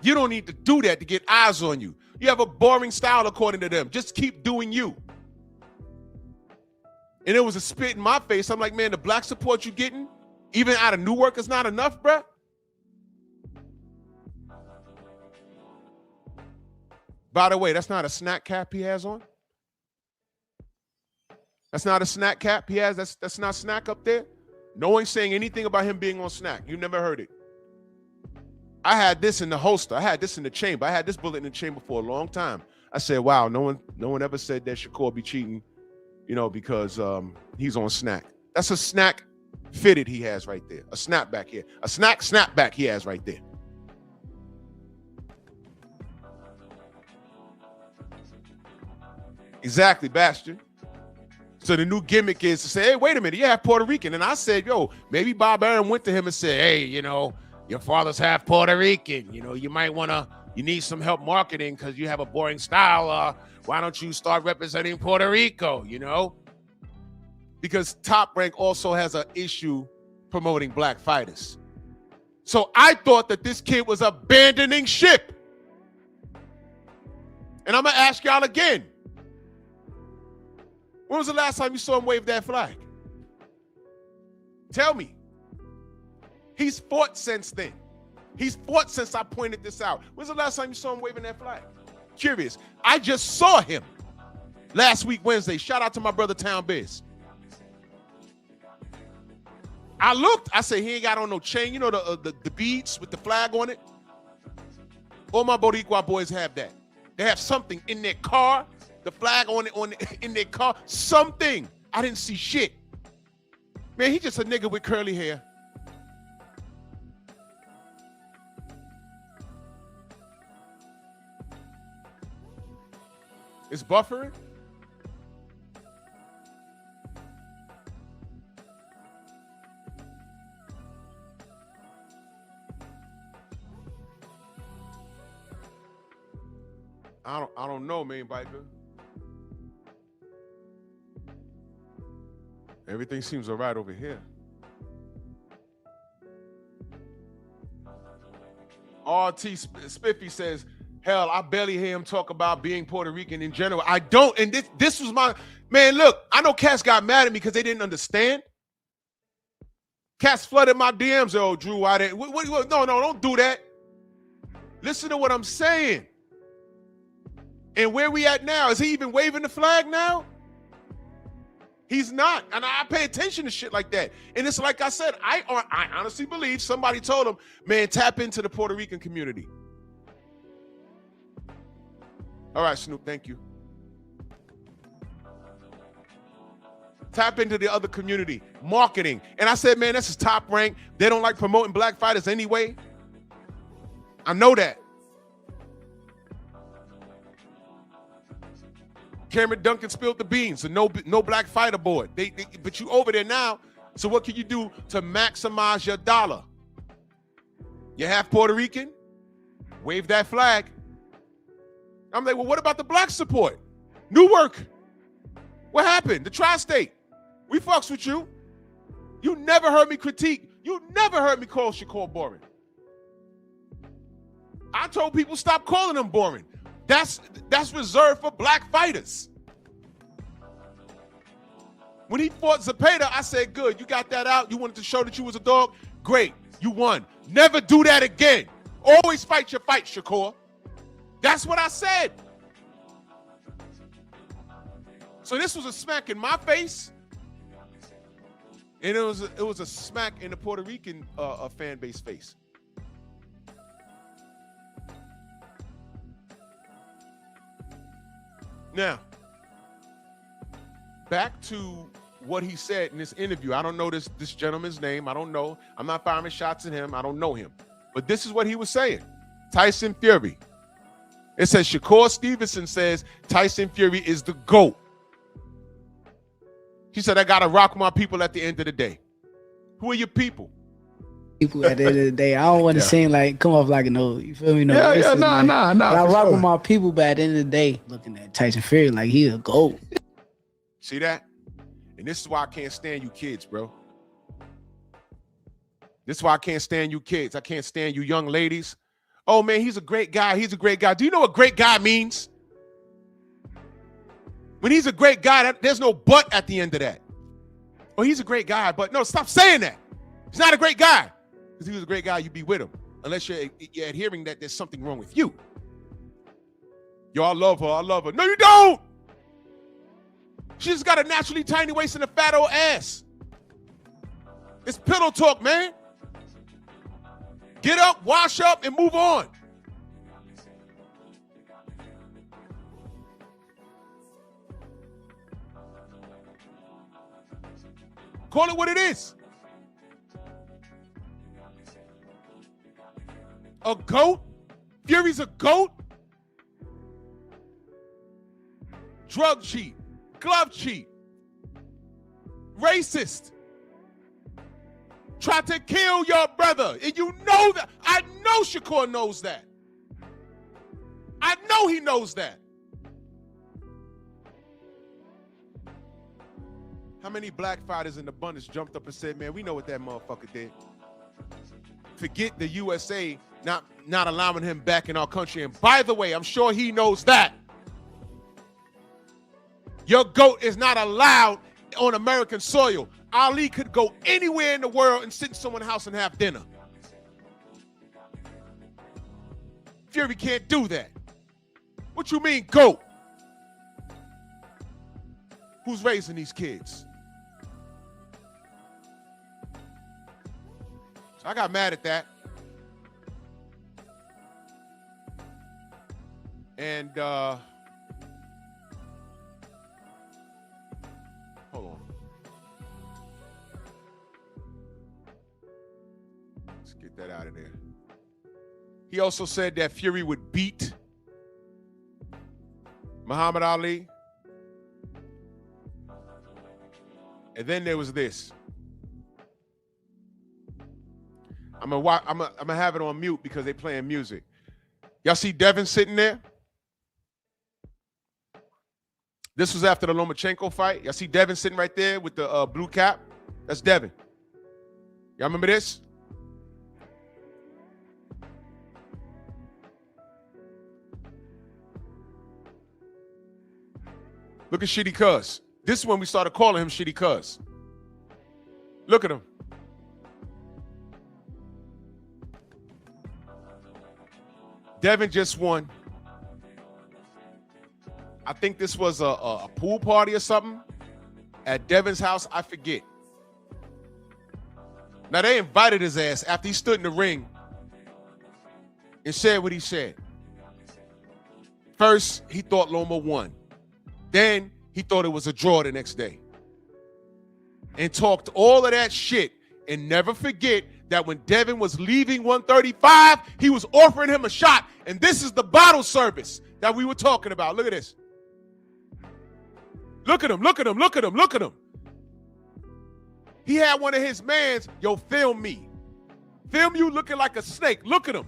You don't need to do that to get eyes on you. You have a boring style according to them. Just keep doing you. And it was a spit in my face. I'm like, man, the black support you getting, even out of Newark, is not enough, bruh. By the way, that's not a snack cap he has on. That's not a snack cap he has. That's not snack up there. No one's saying anything about him being on snack. You never heard it. I had this in the holster. I had this in the chamber. I had this bullet in the chamber for a long time. I said, wow, no one ever said that Shakur be cheating, you know, because he's on snack. That's a snack fitted he has right there. A snapback here. A snapback he has right there. Exactly, Bastion. So the new gimmick is to say, hey, wait a minute, you have Puerto Rican. And I said, yo, maybe Bob Aaron went to him and said, hey, you know, your father's half Puerto Rican. You know, you might you need some help marketing because you have a boring style. Why don't you start representing Puerto Rico, you know? Because Top Rank also has an issue promoting black fighters. So I thought that this kid was abandoning ship. And I'm going to ask y'all again. When was the last time you saw him wave that flag? Tell me. He's fought since then. He's fought since I pointed this out. When's the last time you saw him waving that flag? Curious. I just saw him last week, Wednesday. Shout out to my brother Town Biz. I looked. I said, he ain't got on no chain. You know the beads with the flag on it? All my Boricua boys have that. They have something in their car. The flag in their car, something. I didn't see shit. Man, he just a nigga with curly hair. It's buffering. I don't know, man, biker. Everything seems all right over here. RT Spiffy says, hell, I barely hear him talk about being Puerto Rican in general. I don't. And this was my, man, look, I know cats got mad at me because they didn't understand. Cats flooded my DMs. Oh, Drew, why didn't, no, don't do that. Listen to what I'm saying. And where we at now? Is he even waving the flag now? He's not. And I pay attention to shit like that. And it's like I said, I honestly believe somebody told him, man, tap into the Puerto Rican community. All right, Snoop, thank you. Tap into the other community, marketing. And I said, man, this is top rank. They don't like promoting black fighters anyway. I know that. Cameron Duncan spilled the beans, so no black fighter board. But you over there now, so what can you do to maximize your dollar? You half Puerto Rican? Wave that flag. I'm like, well, what about the black support? Newark. What happened? The tri-state. We fucks with you. You never heard me critique. You never heard me call Shakur boring. I told people stop calling him boring. That's reserved for black fighters. When he fought Zepeda, I said, good, you got that out. You wanted to show that you was a dog? Great, you won. Never do that again. Always fight your fight, Shakur. That's what I said. So this was a smack in my face, and it was a smack in the Puerto Rican fan base face. Now, back to what he said in this interview. I don't know this gentleman's name. I don't know. I'm not firing shots at him. I don't know him. But this is what he was saying. Tyson Fury. It says Shakur Stevenson says Tyson Fury is the GOAT. He said, I got to rock my people at the end of the day. Who are your people? People at the end of the day. I don't want to seem like, come off like you feel me? No, Nah. I rock with my people, but at the end of the day, looking at Tyson Fury like he a GOAT. See that? And this is why I can't stand you kids, bro. This is why I can't stand you kids. I can't stand you young ladies. Oh, man, he's a great guy. He's a great guy. Do you know what great guy means? When he's a great guy, there's no but at the end of that. Oh, he's a great guy, but no, stop saying that. He's not a great guy. Because if he was a great guy, you'd be with him. Unless you're adhering that there's something wrong with you. Yo, I love her. I love her. No, you don't. She just got a naturally tiny waist and a fat old ass. It's pillow talk, man. Get up, wash up, and move on. Call it what it is. A GOAT? Fury's a GOAT? Drug cheat, glove cheat, racist, tried to kill your brother. And you know that. I know Shakur knows that. I know he knows that. How many black fighters in abundance jumped up and said, man, we know what that motherfucker did. Forget the USA not allowing him back in our country. And by the way, I'm sure he knows that. Your GOAT is not allowed on American soil. Ali could go anywhere in the world and sit in someone's house and have dinner. Fury can't do that. What you mean, GOAT? Who's raising these kids? So I got mad at that. And hold on. Let's get that out of there. He also said that Fury would beat Muhammad Ali. And then there was this. I'm gonna have it on mute because they playing music. Y'all see Devin sitting there? This was after the Lomachenko fight. Y'all see Devin sitting right there with the blue cap? That's Devin. Y'all remember this? Look at Shtty Cuz. This is when we started calling him Shtty Cuz. Look at him. Devin just won. I think this was a pool party or something at Devin's house. I forget. Now, they invited his ass after he stood in the ring and said what he said. First, he thought Loma won. Then he thought it was a draw the next day. and talked all of that shit. And never forget that when Devin was leaving 135, he was offering him a shot. And this is the bottle service that we were talking about. Look at this. Look at him, look at him, look at him, look at him. He had one of his mans, yo, film me. Film you looking like a snake. Look at him.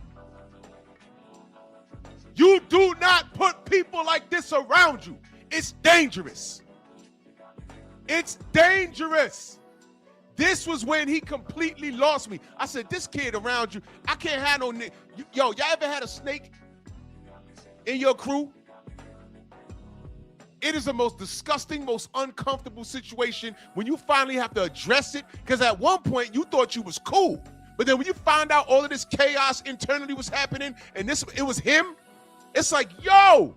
You do not put people like this around you. It's dangerous. It's dangerous. This was when he completely lost me. I said, this kid around you, I can't have no nigga. Yo, y'all ever had a snake in your crew? It is the most disgusting, most uncomfortable situation when you finally have to address it, because at one point you thought you was cool. But then when you find out all of this chaos internally was happening and it was him, it's like, yo.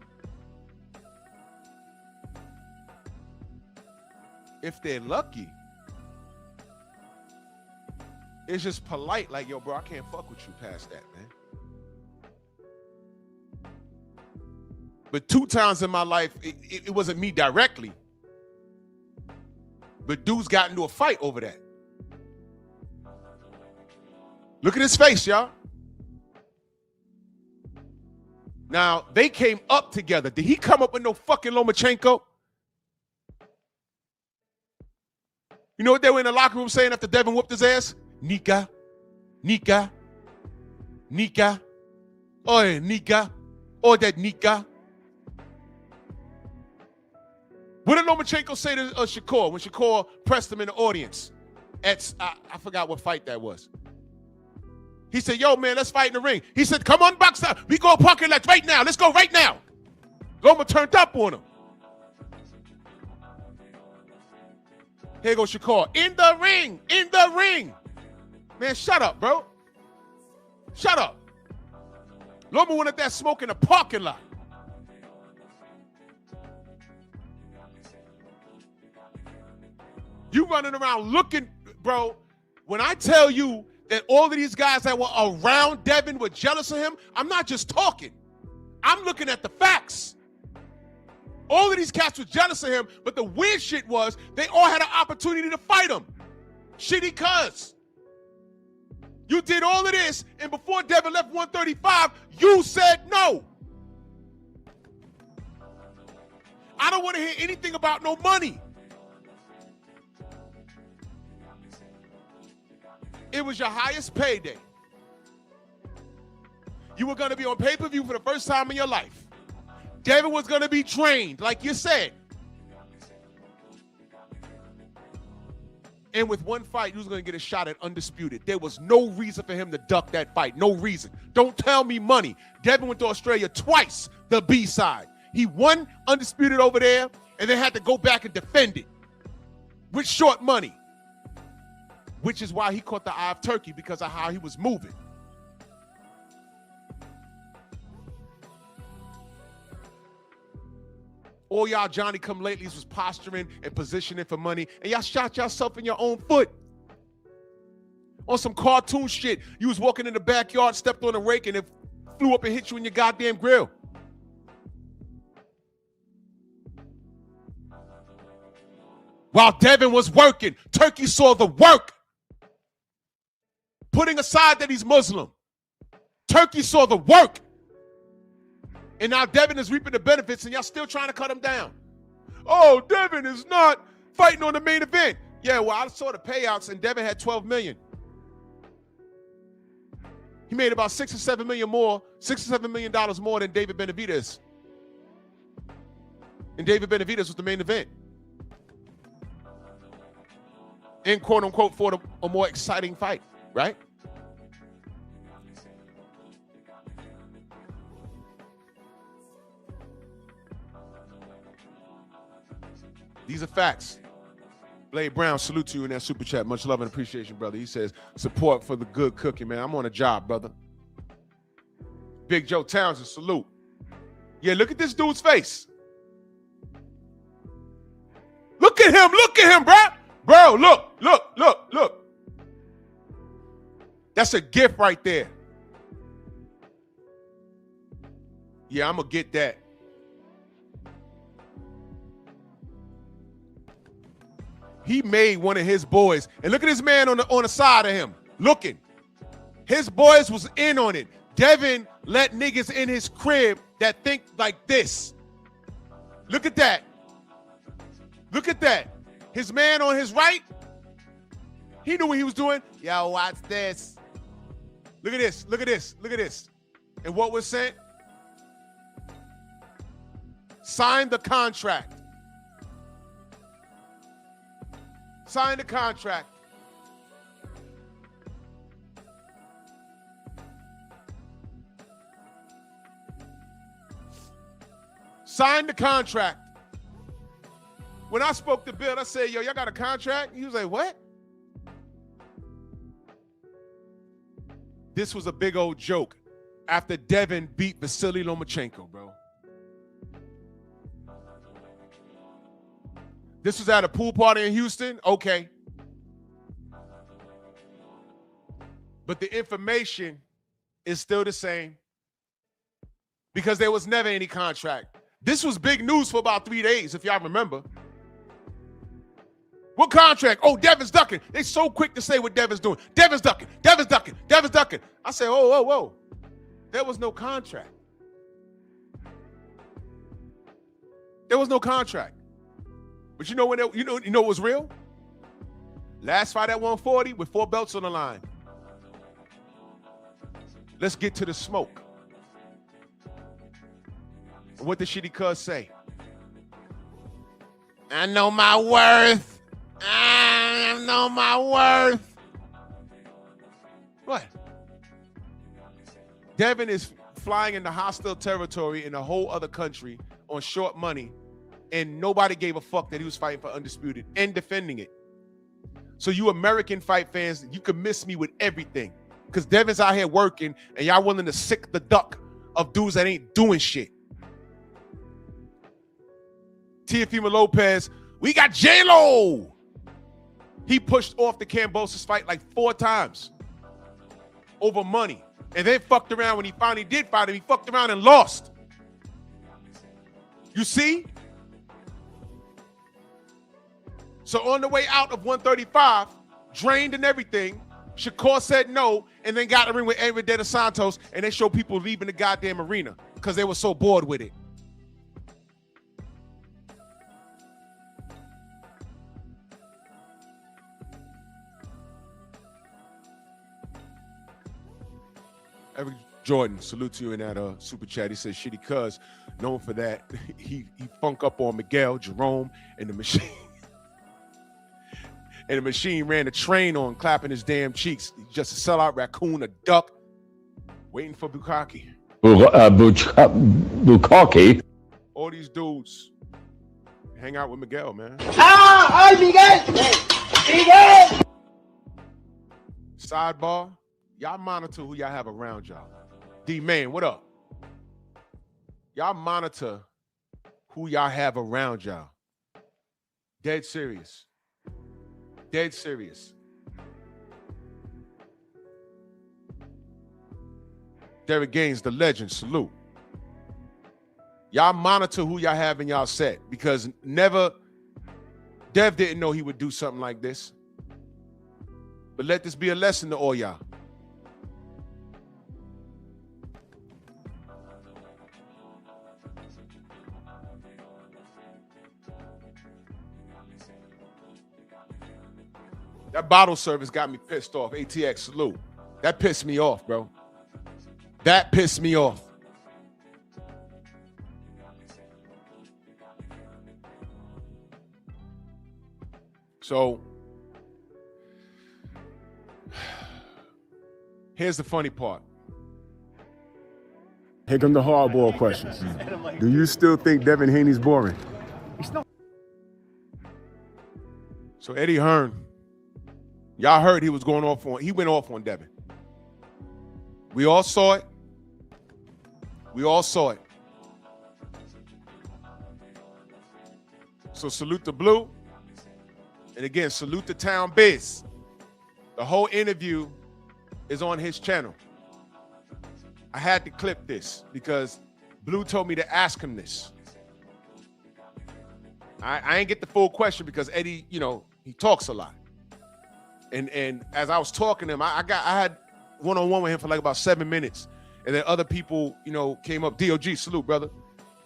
If they're lucky, it's just polite, like, yo, bro, I can't fuck with you past that, man. But 2 times in my life, it wasn't me directly. But dudes got into a fight over that. Look at his face, y'all. Now, they came up together. Did he come up with no fucking Lomachenko? You know what they were in the locker room saying after Devin whooped his ass? Nika, Nika, Nika, oi, Nika, or that Nika. What did Lomachenko say to Shakur when Shakur pressed him in the audience? I forgot what fight that was. He said, yo, man, let's fight in the ring. He said, come on, box out. We go parking lot right now. Let's go right now. Loma turned up on him. Here goes Shakur. In the ring. In the ring. Man, shut up, bro. Shut up. Loma went up there smoking a parking lot. You running around looking, bro. When I tell you that all of these guys that were around Devin were jealous of him, I'm not just talking. I'm looking at the facts. All of these cats were jealous of him, but the weird shit was they all had an opportunity to fight him. Shtty Cuz. You did all of this, and before Devin left 135, you said no. I don't want to hear anything about no money. It was your highest payday. You were going to be on pay-per-view for the first time in your life. Devin was going to be drained, like you said. And with one fight, he was going to get a shot at Undisputed. There was no reason for him to duck that fight. No reason. Don't tell me money. Devin went to Australia twice, the B-side. He won Undisputed over there, and then had to go back and defend it with short money. Which is why he caught the eye of Turkey, because of how he was moving. All y'all Johnny-come-latelys was posturing and positioning for money, and y'all shot yourself in your own foot. On some cartoon shit. You was walking in the backyard, stepped on a rake, and it flew up and hit you in your goddamn grill. While Devin was working, Turkey saw the work. Putting aside that he's Muslim, Turkey saw the work. And now Devin is reaping the benefits, and y'all still trying to cut him down. Oh, Devin is not fighting on the main event. Yeah, well, I saw the payouts, and Devin had $12 million. He made about $6 or $7 million more, $6 or $7 million more than David Benavidez. And David Benavidez was the main event. And quote unquote for a more exciting fight, right? These are facts. Blade Brown, salute to you in that super chat. Much love and appreciation, brother. He says, support for the good cooking, man. I'm on a job, brother. Big Joe Townsend, salute. Yeah, look at this dude's face. Look at him, bro. Bro, look. That's a gift right there. Yeah, I'm going to get that. he made one of his boys. And look at this man on the side of him, looking. His boys was in on it. Devin let niggas in his crib that think like this. Look at that. Look at that. His man on his right, he knew what he was doing. Yo, watch this. Look at this. Look at this. Look at this. And what was sent? Sign the contract. Sign the contract. Sign the contract. When I spoke to Bill, I said, yo, y'all got a contract? He was like, what? This was a big old joke after Devin beat Vasily Lomachenko, bro. This was at a pool party in Houston? Okay. But the information is still the same because there was never any contract. This was big news for about 3 days, if y'all remember. What contract? Oh, Devin's ducking. They so quick to say what Devin's doing. Devin's ducking. Devin's ducking. Devin's ducking. I said, whoa, whoa, whoa. There was no contract. There was no contract. But you know when you know what was real? Last fight at 140 with 4 belts on the line. Let's get to the smoke. What did Shtty Cuz say? I know my worth. I know my worth. What? Devin is flying into hostile territory in a whole other country on short money, and nobody gave a fuck that he was fighting for Undisputed and defending it. So you American fight fans, you can miss me with everything because Devin's out here working and y'all willing to sick the duck of dudes that ain't doing shit. Teofimo Lopez, we got J-Lo. He pushed off the Kambosos fight like 4 times over money. And then fucked around when he finally did fight him. He fucked around and lost. You see? So on the way out of 135, drained and everything, Shakur said no, and then got in the ring with Edwin De Los Santos, and they showed people leaving the goddamn arena because they were so bored with it. Eric Jordan, salute to you in that super chat. He says Shtty Cuz, known for that. He funk up on Miguel, Jerome, and the machine. And the machine ran the train on, clapping his damn cheeks. Just a sellout raccoon, a duck, waiting for Bukaki. Bukaki. All these dudes hang out with Miguel, man. Ah, Miguel! Miguel! Sidebar, y'all monitor who y'all have around y'all. D-Man, what up? Y'all monitor who y'all have around y'all. Dead serious. Dead serious. Derek Gaines, the legend, salute. Y'all monitor who y'all have in y'all set because Dev didn't know he would do something like this. But let this be a lesson to all y'all. That bottle service got me pissed off. ATX, salute. That pissed me off, bro. That pissed me off. So, here's the funny part. Here come the hardball questions. Do you still think Devin Haney's boring? So Eddie Hearn, y'all heard he went off on Devin. We all saw it. We all saw it. So salute the Blue. And again, salute the Town Biz. The whole interview is on his channel. I had to clip this because Blue told me to ask him this. I ain't get the full question because Eddie, He talks a lot. And as I was talking to him, I had one-on-one with him for like about 7 minutes. And then other people, you know, came up. DOG, salute, brother.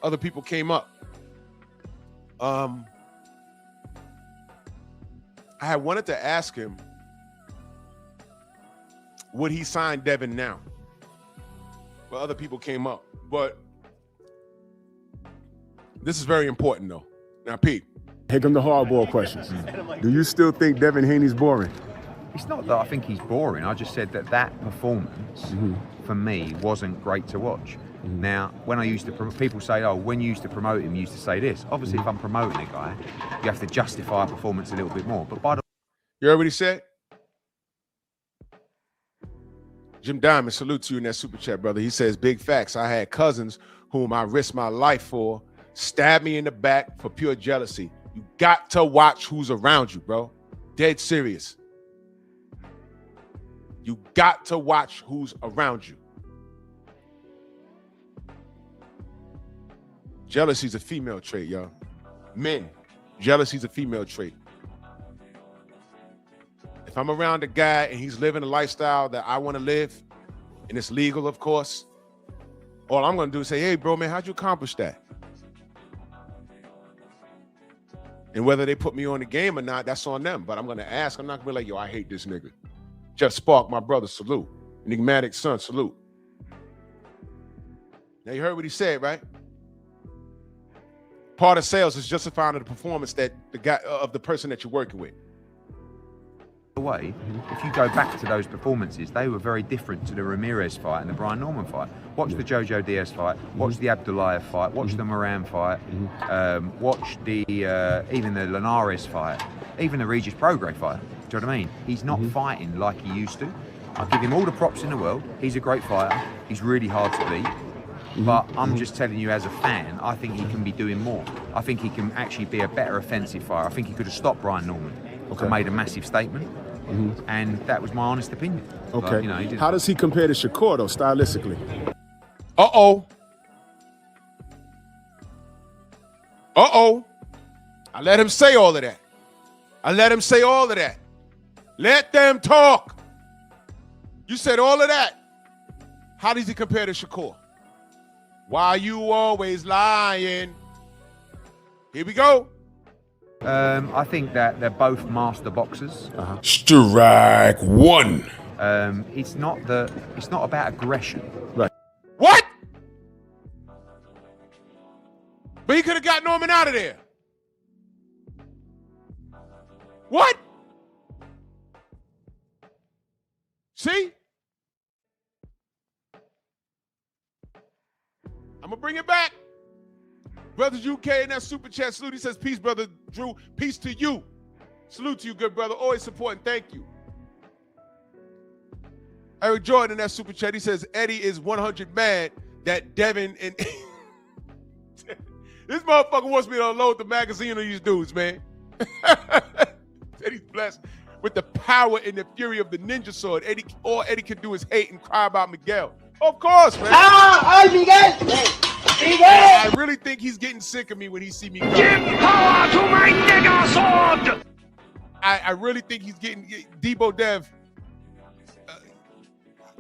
Other people came up. I had wanted to ask him, would he sign Devin now? But other people came up. But this is very important, though. Now, Pete. Here come the hardball questions. Do you still think Devin Haney's boring? It's not that I think he's boring. I just said that performance, for me, wasn't great to watch. Now, when I used to people say, oh, when you used to promote him, you used to say this. Obviously, if I'm promoting a guy, you have to justify a performance a little bit more. But by the You heard what he said? Jim Diamond, salute to you in that super chat, brother. He says, big facts. I had cousins whom I risked my life for, stab me in the back for pure jealousy. You got to watch who's around you, bro. Dead serious. You got to watch who's around you. Jealousy's a female trait, y'all. Men, jealousy's a female trait. If I'm around a guy and he's living a lifestyle that I want to live, and it's legal, of course, all I'm going to do is say, hey, bro, man, how'd you accomplish that? And whether they put me on the game or not, that's on them. But I'm going to ask. I'm not going to be like, yo, I hate this nigga. Jeff Spark, my brother, salute. Enigmatic son, salute. Now, you heard what he said, right? Part of sales is justifying the performance that the guy of the person that you're working with. way, if you go back to those performances, they were very different to the Ramirez fight and the Brian Norman fight. Watch the Jojo Diaz fight, watch the Abdullayev fight, watch the Moran fight, watch the even the Linares fight, even the Regis Prograis fight. Do you know what I mean? He's not fighting like he used to. I give him all the props in the world. He's a great fighter. He's really hard to beat. But I'm just telling you as a fan, I think he can be doing more. I think he can actually be a better offensive fighter. I think he could have stopped Brian Norman and made a massive statement. And that was my honest opinion. Okay. But, you know, how does he compare to Shakur, though, stylistically? Uh-oh. Uh-oh. I let him say all of that. I let him say all of that. Let them talk. You said all of that. How does he compare to Shakur? Why you always lying? Here we go. I think that they're both master boxers. Strike one. It's not about aggression. Right. What? But he could have got Norman out of there. What? See? I'm going to bring it back. Brothers UK in that super chat salute. He says, peace, brother Drew. Peace to you. Salute to you, good brother. Always supporting. Thank you. Eric Jordan in that super chat. He says, Eddie is 100 mad that Devin and... This motherfucker wants me to unload the magazine on these dudes, man. Eddie's blessed with the power and the fury of the ninja sword. All Eddie can do is hate and cry about Miguel. Of course, man. Miguel! I really think he's getting sick of me when he see me come. Give power to my nigger sword! I really think he's getting Debo Dev.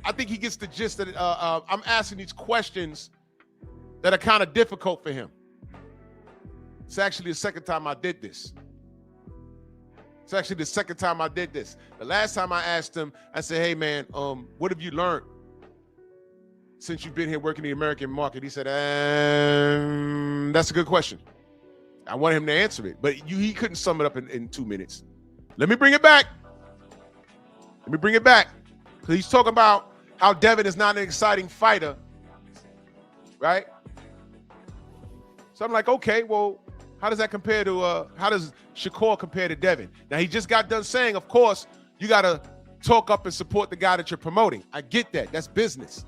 I think he gets the gist that I'm asking these questions that are kind of difficult for him. It's actually the second time I did this. The last time I asked him, I said, hey, man, what have you learned since you've been here working the American market? He said, that's a good question. I wanted him to answer it, but he couldn't sum it up in 2 minutes. Let me bring it back. Because he's talking about how Devin is not an exciting fighter, right? So I'm like, okay, well, how does that compare to, how does Shakur compare to Devin? Now, he just got done saying, of course, you got to talk up and support the guy that you're promoting. I get that. That's business.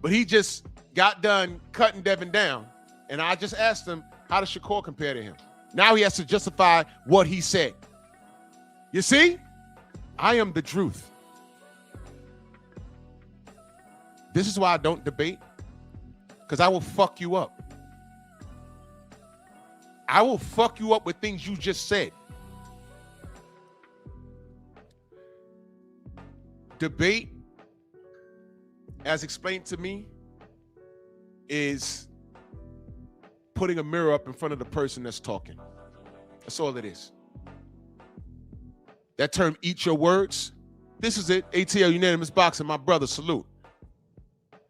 But he just got done cutting Devin down. And I just asked him, how does Shakur compare to him? Now he has to justify what he said. You see? I am the truth. This is why I don't debate. Because I will fuck you up. I will fuck you up with things you just said. debate, as explained to me, is putting a mirror up in front of the person that's talking. That's all it is. That term, eat your words, this is it. ATL Unanimous Boxing, my brother, salute.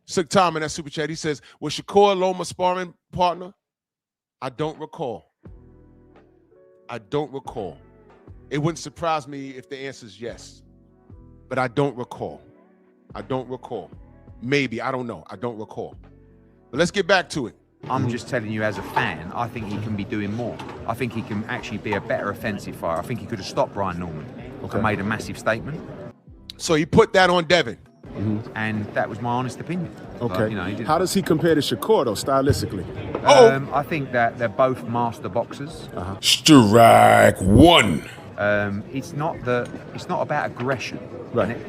Sick Tom in that super chat, he says, was Shakur Loma sparring partner? I don't recall. I don't recall. It wouldn't surprise me if the answer is yes, but I don't recall. I don't recall. Maybe, I don't know. I don't recall. But let's get back to it. I'm just telling you as a fan, I think he can be doing more. I think he can actually be a better offensive fighter. I think he could have stopped Brian Norman and made a massive statement. So he put that on Devin. And that was my honest opinion. Okay. Like, how does he compare to Shakur, though, stylistically? I think that they're both master boxers. Strike one. It's not about aggression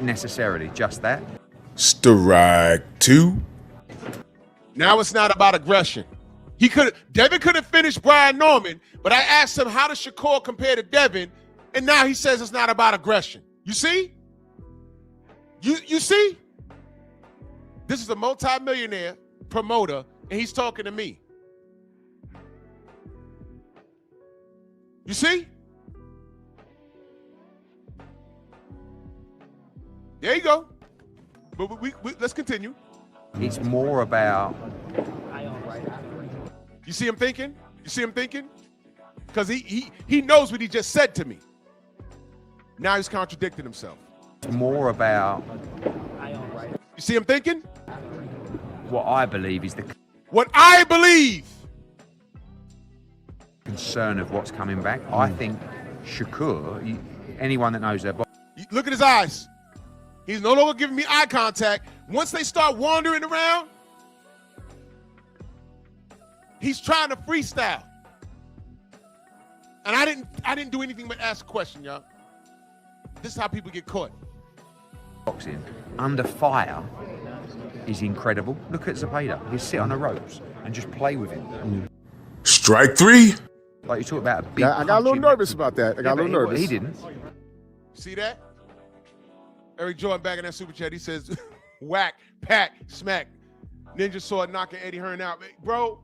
necessarily, just that. Strike two. Now it's not about aggression. Devin could have finished Brian Norman, but I asked him, how does Shakur compare to Devin? And now he says it's not about aggression. You see? You see? This is a multi-millionaire promoter, and he's talking to me. You see? There you go. But we let's continue. It's more about... You see him thinking? You see him thinking? Because he knows what he just said to me. Now he's contradicting himself. It's more about... You see him thinking? What I believe is the... What I believe! Concern of what's coming back. I think Shakur, anyone that knows their body... Look at his eyes. He's no longer giving me eye contact. Once they start wandering around, he's trying to freestyle. And I didn't do anything but ask a question, y'all. This is how people get caught. Boxing under fire is incredible. Look at Zepeda. He'll sit on the ropes and just play with him. Strike three. Like you talk about a big... I got a little nervous about that. I got a little nervous. He didn't. See that? Eric Jordan back in that super chat. He says, whack, pack, smack. Ninja Sword knocking Eddie Hearn out. Bro,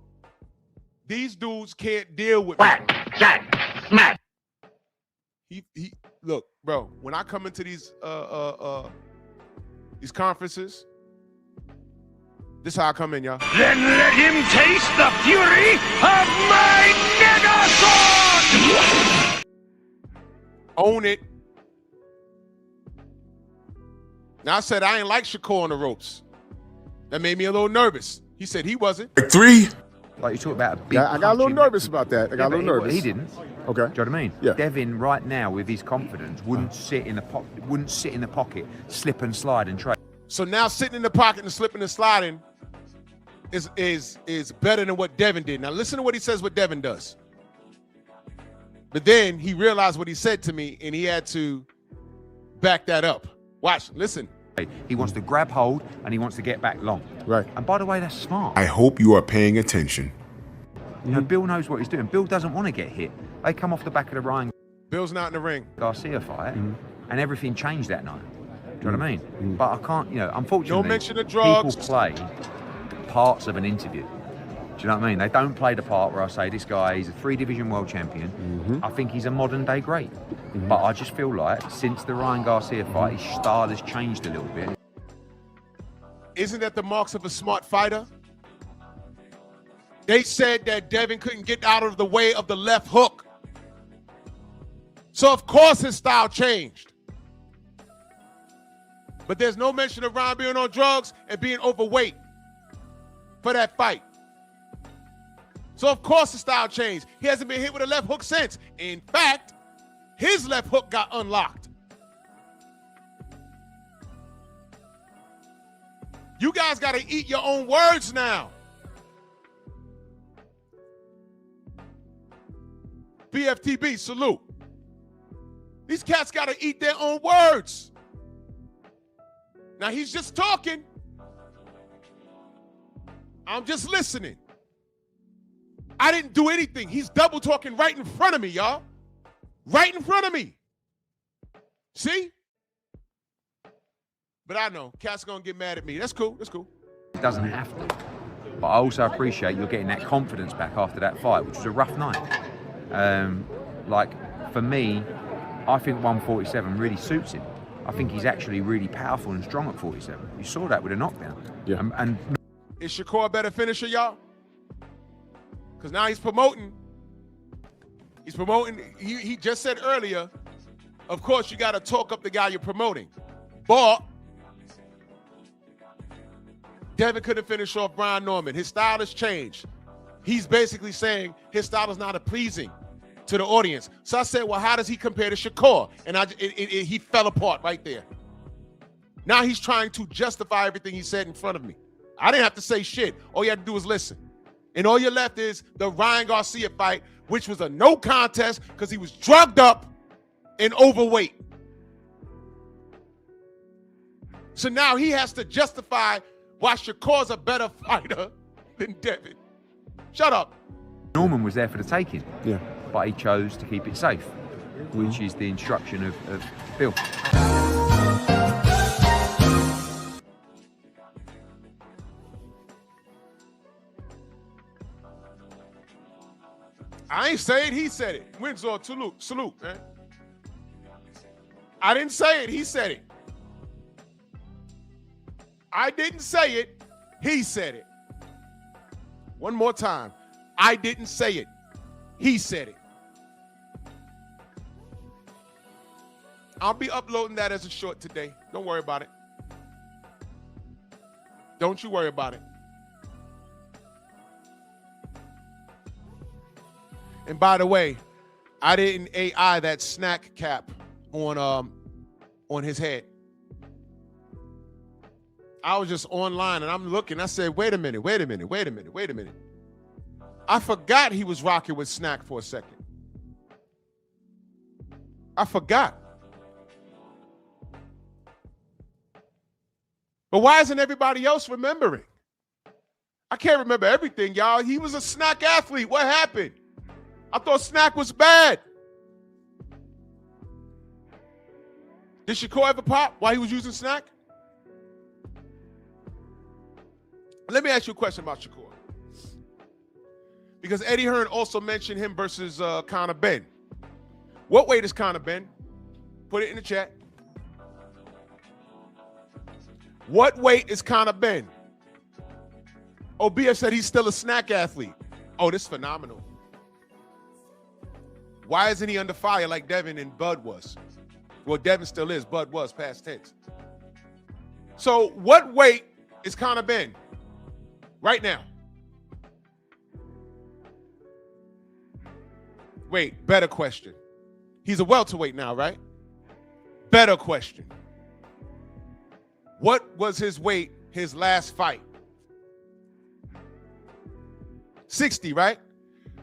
these dudes can't deal with Whack, jack, smack. He look, bro, when I come into these conferences, this is how I come in, y'all. Then let him taste the fury of my Megasword! Own it. Now I said I ain't like Shakur on the ropes. That made me a little nervous. He said he wasn't. Three. Like you talk about a big... I got a little nervous about that. I got a little nervous. He didn't. Okay. Do you know what I mean? Yeah. Devin right now with his confidence wouldn't sit in the pocket, slip and slide and trade. So now sitting in the pocket and slipping and sliding is better than what Devin did. Now listen to what he says what Devin does. But then he realized what he said to me and he had to back that up. Watch, listen. He wants to grab hold and he wants to get back long. Right. And by the way, that's smart. I hope you are paying attention. You know, Bill knows what he's doing. Bill doesn't want to get hit. They come off the back of the Ryan Bill's not in the ring. Garcia fight, and everything changed that night. Do you know what I mean? But I can't, unfortunately, No mention of drugs. People play parts of an interview. Do you know what I mean? They don't play the part where I say, this guy, he's a 3-division world champion. I think he's a modern day great. But I just feel like since the Ryan Garcia fight, his style has changed a little bit. Isn't that the marks of a smart fighter? They said that Devin couldn't get out of the way of the left hook. So of course his style changed. But there's no mention of Ryan being on drugs and being overweight for that fight. So of course the style changed. He hasn't been hit with a left hook since. In fact, his left hook got unlocked. You guys got to eat your own words now. BFTB, salute. These cats got to eat their own words. Now he's just talking. I'm just listening. I didn't do anything. He's double talking right in front of me, y'all. Right in front of me. See? But I know cats gonna get mad at me. That's cool. That's cool. He doesn't have to. But I also appreciate you're getting that confidence back after that fight, which was a rough night. Like, for me, I think 147 really suits him. I think he's actually really powerful and strong at 47. You saw that with a knockdown. Yeah. And Is Shakur a better finisher, y'all? Because now he's promoting. He's promoting. He just said earlier, of course, you got to talk up the guy you're promoting. But Devin couldn't finish off Brian Norman. His style has changed. He's basically saying his style is not pleasing to the audience. So I said, well, how does he compare to Shakur? And he fell apart right there. Now he's trying to justify everything he said in front of me. I didn't have to say shit. All you had to do was listen. And all you're left is the Ryan Garcia fight, which was a no contest because he was drugged up and overweight. So now he has to justify why Shakur's a better fighter than Devin. Shut up. Norman was there for the taking. Yeah. But he chose to keep it safe, which is the instruction of Bill. I ain't say it, he said it. Windsor, salute, man. I didn't say it, he said it. I didn't say it, he said it. One more time. I didn't say it, he said it. I'll be uploading that as a short today. Don't worry about it. Don't you worry about it. And by the way, I didn't AI that snack cap on his head. I was just online and I'm looking. I said, wait a minute. I forgot he was rocking with snack for a second. I forgot. But why isn't everybody else remembering? I can't remember everything, y'all. He was a snack athlete. What happened? I thought snack was bad. Did Shakur ever pop while he was using snack? Let me ask you a question about Shakur. Because Eddie Hearn also mentioned him versus Conor Benn. What weight is Conor Benn? Put it in the chat. What weight is Conor Benn? Oh, BF said he's still a snack athlete. Oh, this is phenomenal. Why isn't he under fire like Devin and Bud was? Well, Devin still is. Bud was, past tense. So what weight is Conor Benn right now? Wait, better question. He's a welterweight now, right? Better question. What was his weight his last fight? 60, right?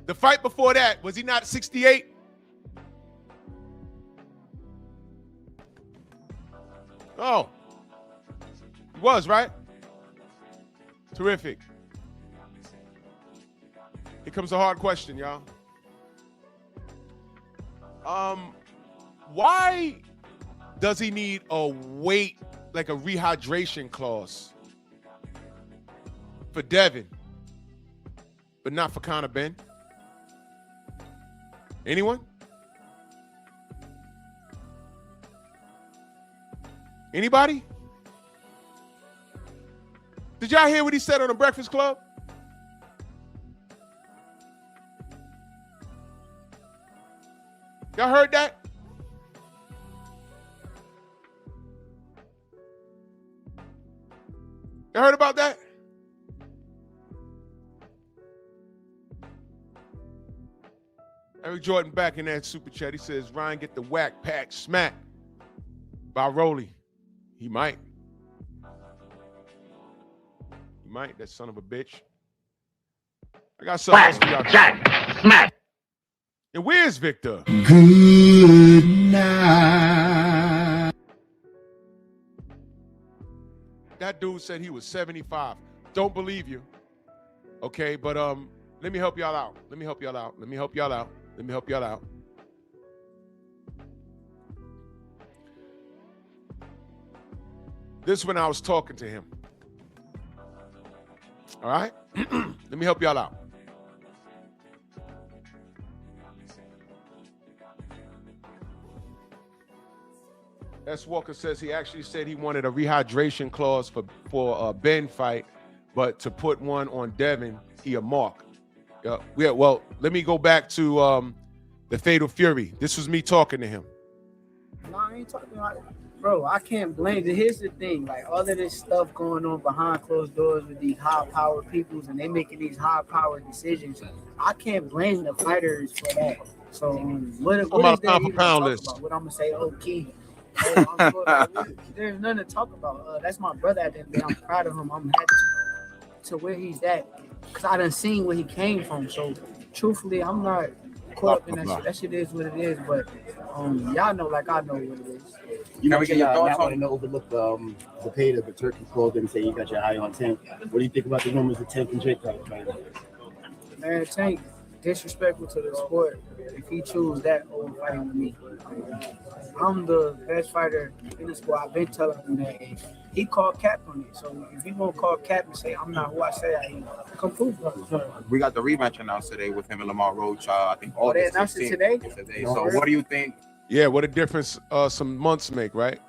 The fight before that, was he not 68? Oh, he was, right? Terrific. Here comes a hard question, y'all. Why does he need a weight, like a rehydration clause for Devin, but not for Conor Benn? Anyone? Anybody? Did y'all hear what he said on the Breakfast Club? Y'all heard that? You heard about that? Eric Jordan back in that super chat. He says, Ryan get the whack pack smack by Rolly. He might. He might, that son of a bitch. I got something for y'all. Jack, smack. And where's Victor? Good night. That dude said he was 75. Don't believe you. Okay, but let me help y'all out. Let me help y'all out. This is when I was talking to him. All right? Let me help y'all out. S. Walker says he actually said he wanted a rehydration clause for a Ben fight, but to put one on Devin, he a mark. Yeah, well, let me go back to the Fatal Fury. This was me talking to him. No, I ain't talking about it. Bro, I can't blame it. Here's the thing, like all of this stuff going on behind closed doors with these high-powered peoples and they making these high-powered decisions. I can't blame the fighters for that. So what is there even to talk about? What I'm gonna say, okay. There's nothing to talk about. That's my brother at the end of the day. I'm proud of him. I'm happy to where he's at because I done seen where he came from. So truthfully, I'm not caught up in that shit. That shit is what it is. But y'all know like I know what it is. You know, we get your thoughts on to overlook the pay of the Turkey called and say you got your eye on Tank. What do you think about the rumors of Tank and Jacob? Man, Tank disrespectful to the sport if he choose that over fighting with me. I'm the best fighter in the sport. I've been telling him that. He called cap on it. So if he won't call cap and say I'm not who I say I am, come prove it. We got the rematch announced today with him and Lamar Roach. I think all they announced it today. So what do you think? Yeah, what a difference some months make, right?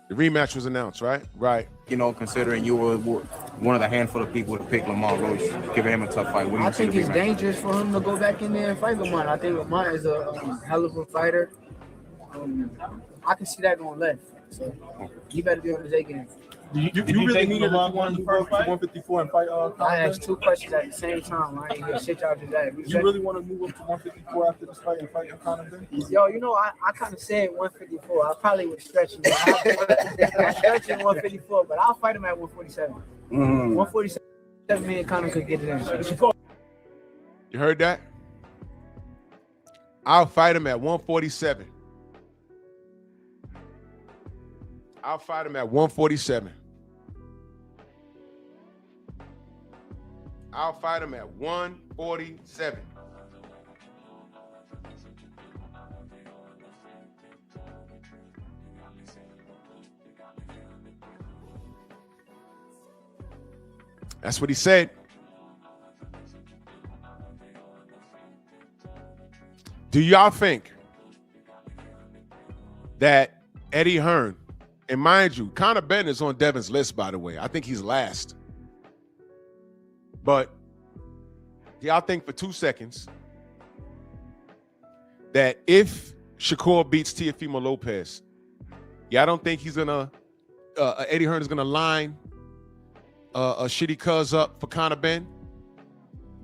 The rematch was announced, right? Right. You know, considering you were one of the handful of people to pick Lamar Roach, giving him a tough fight. I think it's dangerous for him to go back in there and fight Lamar. I think Lamar is a hell of a fighter. I can see that going left. So he better be on his A game. You really needed to want to move up to 154 and fight? I asked two questions at the same time. I ain't hear shit y'all just asked. You really want to move up to 154 after this fight and fight your Conor Ben? Yo, you know, I kind of said 154. I probably was stretching. I'm stretching 154, but I'll fight him at 147. 147, me and Conor could get it in. You heard that? I'll fight him at 147. I'll fight him at 147. I'll fight him at 147. That's what he said. Do y'all think that Eddie Hearn, and mind you, Conor Ben is on Devin's list, by the way. I think he's last. But y'all think for 2 seconds that if Shakur beats Teofimo Lopez, y'all don't think he's gonna Eddie Hearn is gonna line a Shtty Cuz up for Conor Ben?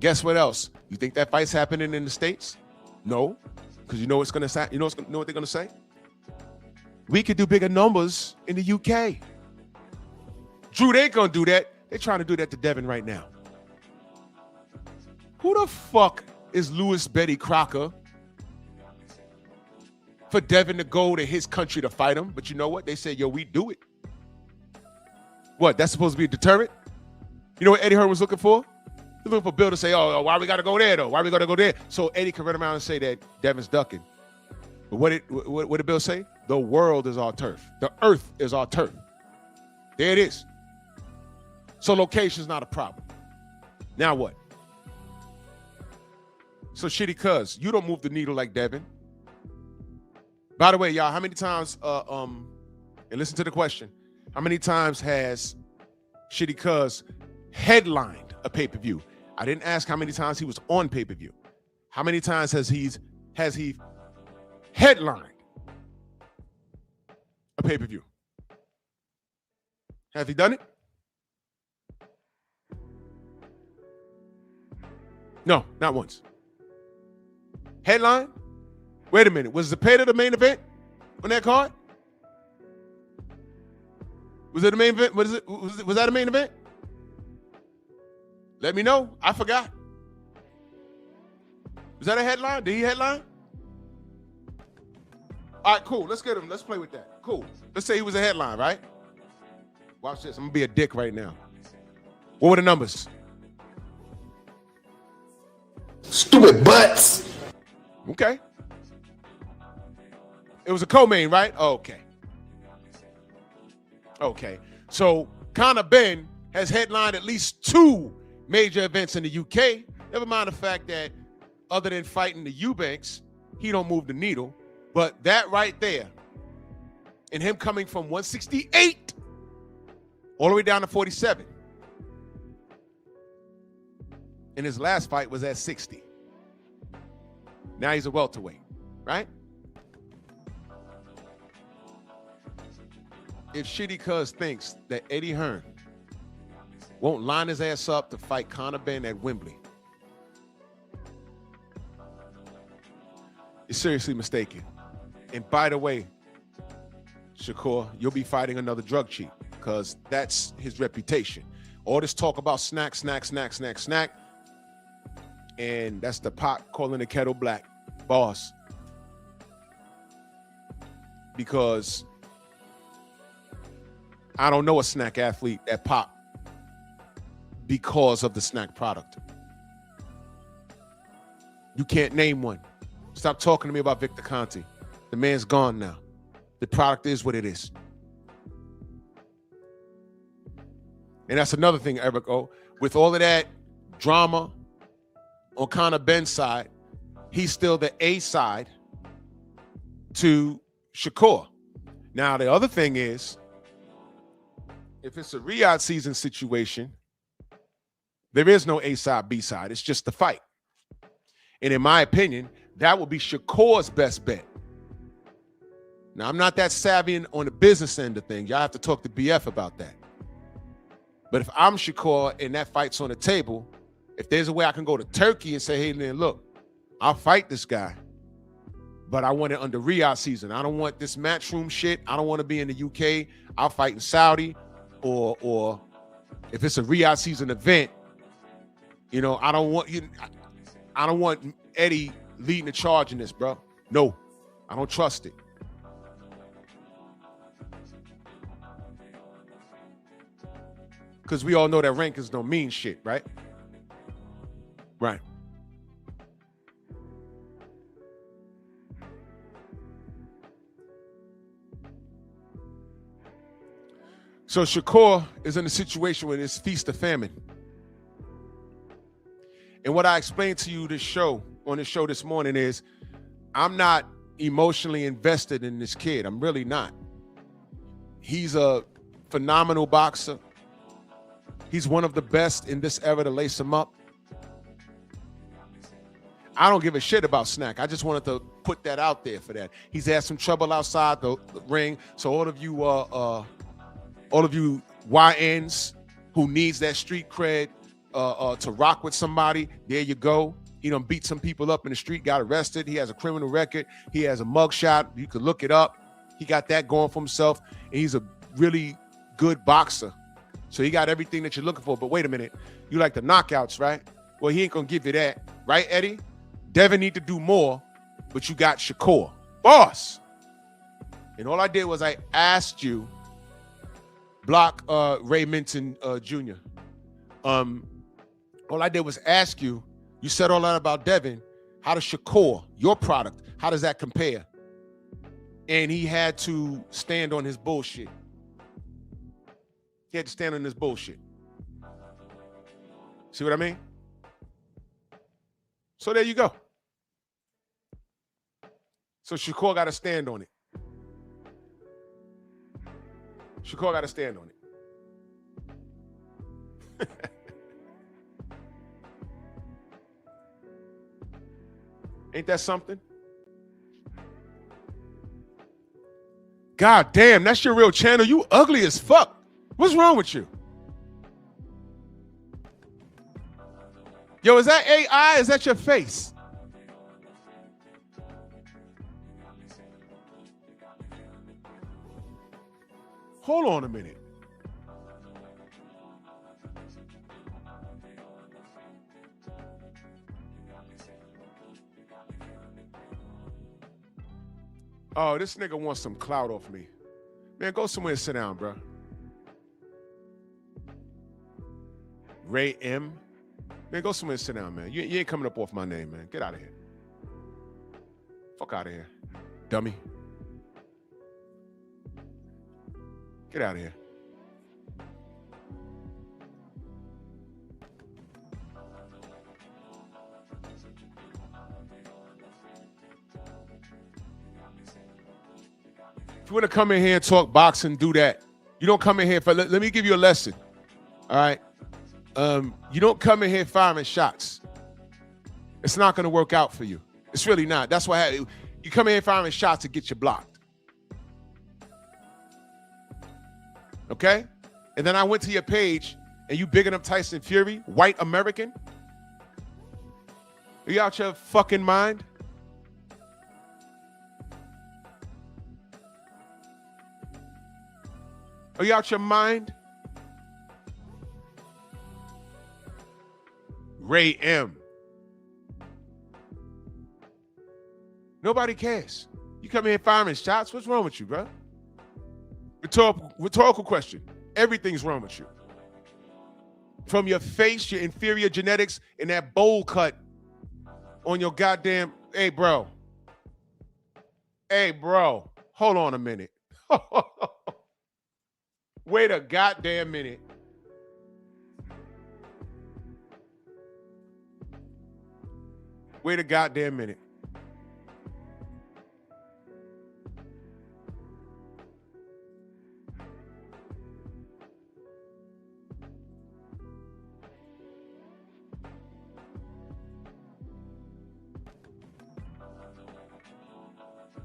Guess what else? You think that fight's happening in the States? No, because you know what's gonna say. You know what they're gonna say? We could do bigger numbers in the UK. Drew, they ain't gonna do that. They're trying to do that to Devin right now. Who the fuck is Louis Betty Crocker for Devin to go to his country to fight him? But you know what? They said, yo, we do it. What, that's supposed to be a deterrent? You know what Eddie Hearn was looking for? He's looking for Bill to say, oh, why we gotta go there though? Why we gotta go there? So Eddie can run around and say that Devin's ducking. But what did Bill say? The world is our turf. The earth is our turf. There it is. So location's not a problem. Now what? So Shtty Cuz, you don't move the needle like Devin. By the way, y'all, how many times, and listen to the question, how many times has Shtty Cuz headlined a pay-per-view? I didn't ask how many times he was on pay-per-view. How many times has he headlined a pay-per-view? Have he done it? No, not once. Headline? Wait a minute. Was Zepeda the main event on that card? Was it the main event? Was that a main event? Let me know. I forgot. Was that a headline? Did he headline? All right, cool. Let's get him. Let's play with that. Cool. Let's say he was a headline, right? Watch this. I'm going to be a dick right now. What were the numbers? Stupid butts. Okay. It was a co-main, right? Okay. Okay. So Conor Ben has headlined at least 2 major events in the UK. Never mind the fact that other than fighting the Eubanks, he don't move the needle. But that right there, and him coming from 168 all the way down to 47. And his last fight was at 60. Now he's a welterweight, right? If Shtty Cuz thinks that Eddie Hearn won't line his ass up to fight Conor Ben at Wembley, you're seriously mistaken. And by the way, Shakur, you'll be fighting another drug cheat because that's his reputation. All this talk about snack, and that's the pot calling the kettle black, boss. Because I don't know a snack athlete that pop because of the snack product. You can't name one. Stop talking to me about Victor Conte. The man's gone now. The product is what it is. And that's another thing, Erico. With all of that drama on Conor Ben's side, he's still the A side to Shakur. Now, the other thing is, if it's a Riyadh season situation, there is no A side, B side. It's just the fight. And in my opinion, that would be Shakur's best bet. Now, I'm not that savvy on the business end of things. Y'all have to talk to BF about that. But if I'm Shakur and that fight's on the table, if there's a way I can go to Turkey and say, hey, man, look, I'll fight this guy, but I want it under Riyadh season. I don't want this matchroom shit. I don't want to be in the UK. I'll fight in Saudi, or if it's a Riyadh season event, you know, I don't want Eddie leading the charge in this, bro. No, I don't trust it. Because we all know that rankings don't mean shit, right? Right. So Shakur is in a situation where it's feast or famine. And what I explained to you on this show this morning is I'm not emotionally invested in this kid. I'm really not. He's a phenomenal boxer. He's one of the best in this era to lace him up. I don't give a shit about Snack. I just wanted to put that out there for that. He's had some trouble outside the ring. So all of you YNs who needs that street cred to rock with somebody, there you go. He done beat some people up in the street, got arrested. He has a criminal record. He has a mugshot. You could look it up. He got that going for himself. And he's a really good boxer. So he got everything that you're looking for. But wait a minute. You like the knockouts, right? Well, he ain't going to give you that. Right, Eddie? Devin need to do more, but you got Shakur. Boss. And all I did was I asked you, block Ray Minton Jr. All I did was ask you, you said all that about Devin. How does Shakur, your product, how does that compare? And he had to stand on his bullshit. He had to stand on his bullshit. See what I mean? So there you go. So Shakur got to stand on it. Shakur got to stand on it. Ain't that something? God damn, that's your real channel. You ugly as fuck. What's wrong with you? Yo, is that AI? Is that your face? Hold on a minute. Oh, this nigga wants some clout off me. Man, go somewhere and sit down, bro. Ray M. Man, go somewhere and sit down, man. You ain't coming up off my name, man. Get out of here. Fuck out of here, dummy. Get out of here. If you want to come in here and talk boxing, do that. You don't come in here for. Let me give you a lesson. All right. You don't come in here firing shots. It's not going to work out for you. It's really not. That's why you come in here firing shots to get you blocked. Okay? And then I went to your page and you bigging up Tyson Fury, white American. Are you out your fucking mind? Are you out your mind? Ray M. Nobody cares. You come in here firing shots. What's wrong with you, bro? Rhetorical question. Everything's wrong with you. From your face, your inferior genetics, and that bowl cut on your goddamn. Hey, bro. Hey, bro. Hold on a minute. Wait a goddamn minute. Wait a goddamn minute.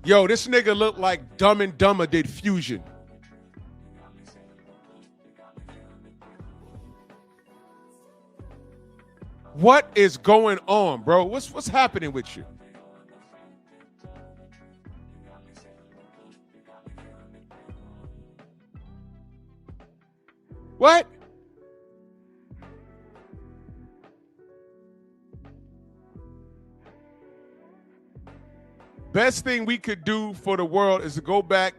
Yo, this nigga looked like Dumb and Dumber did Fusion. What is going on, bro? What's happening with you? What? Best thing we could do for the world is to go back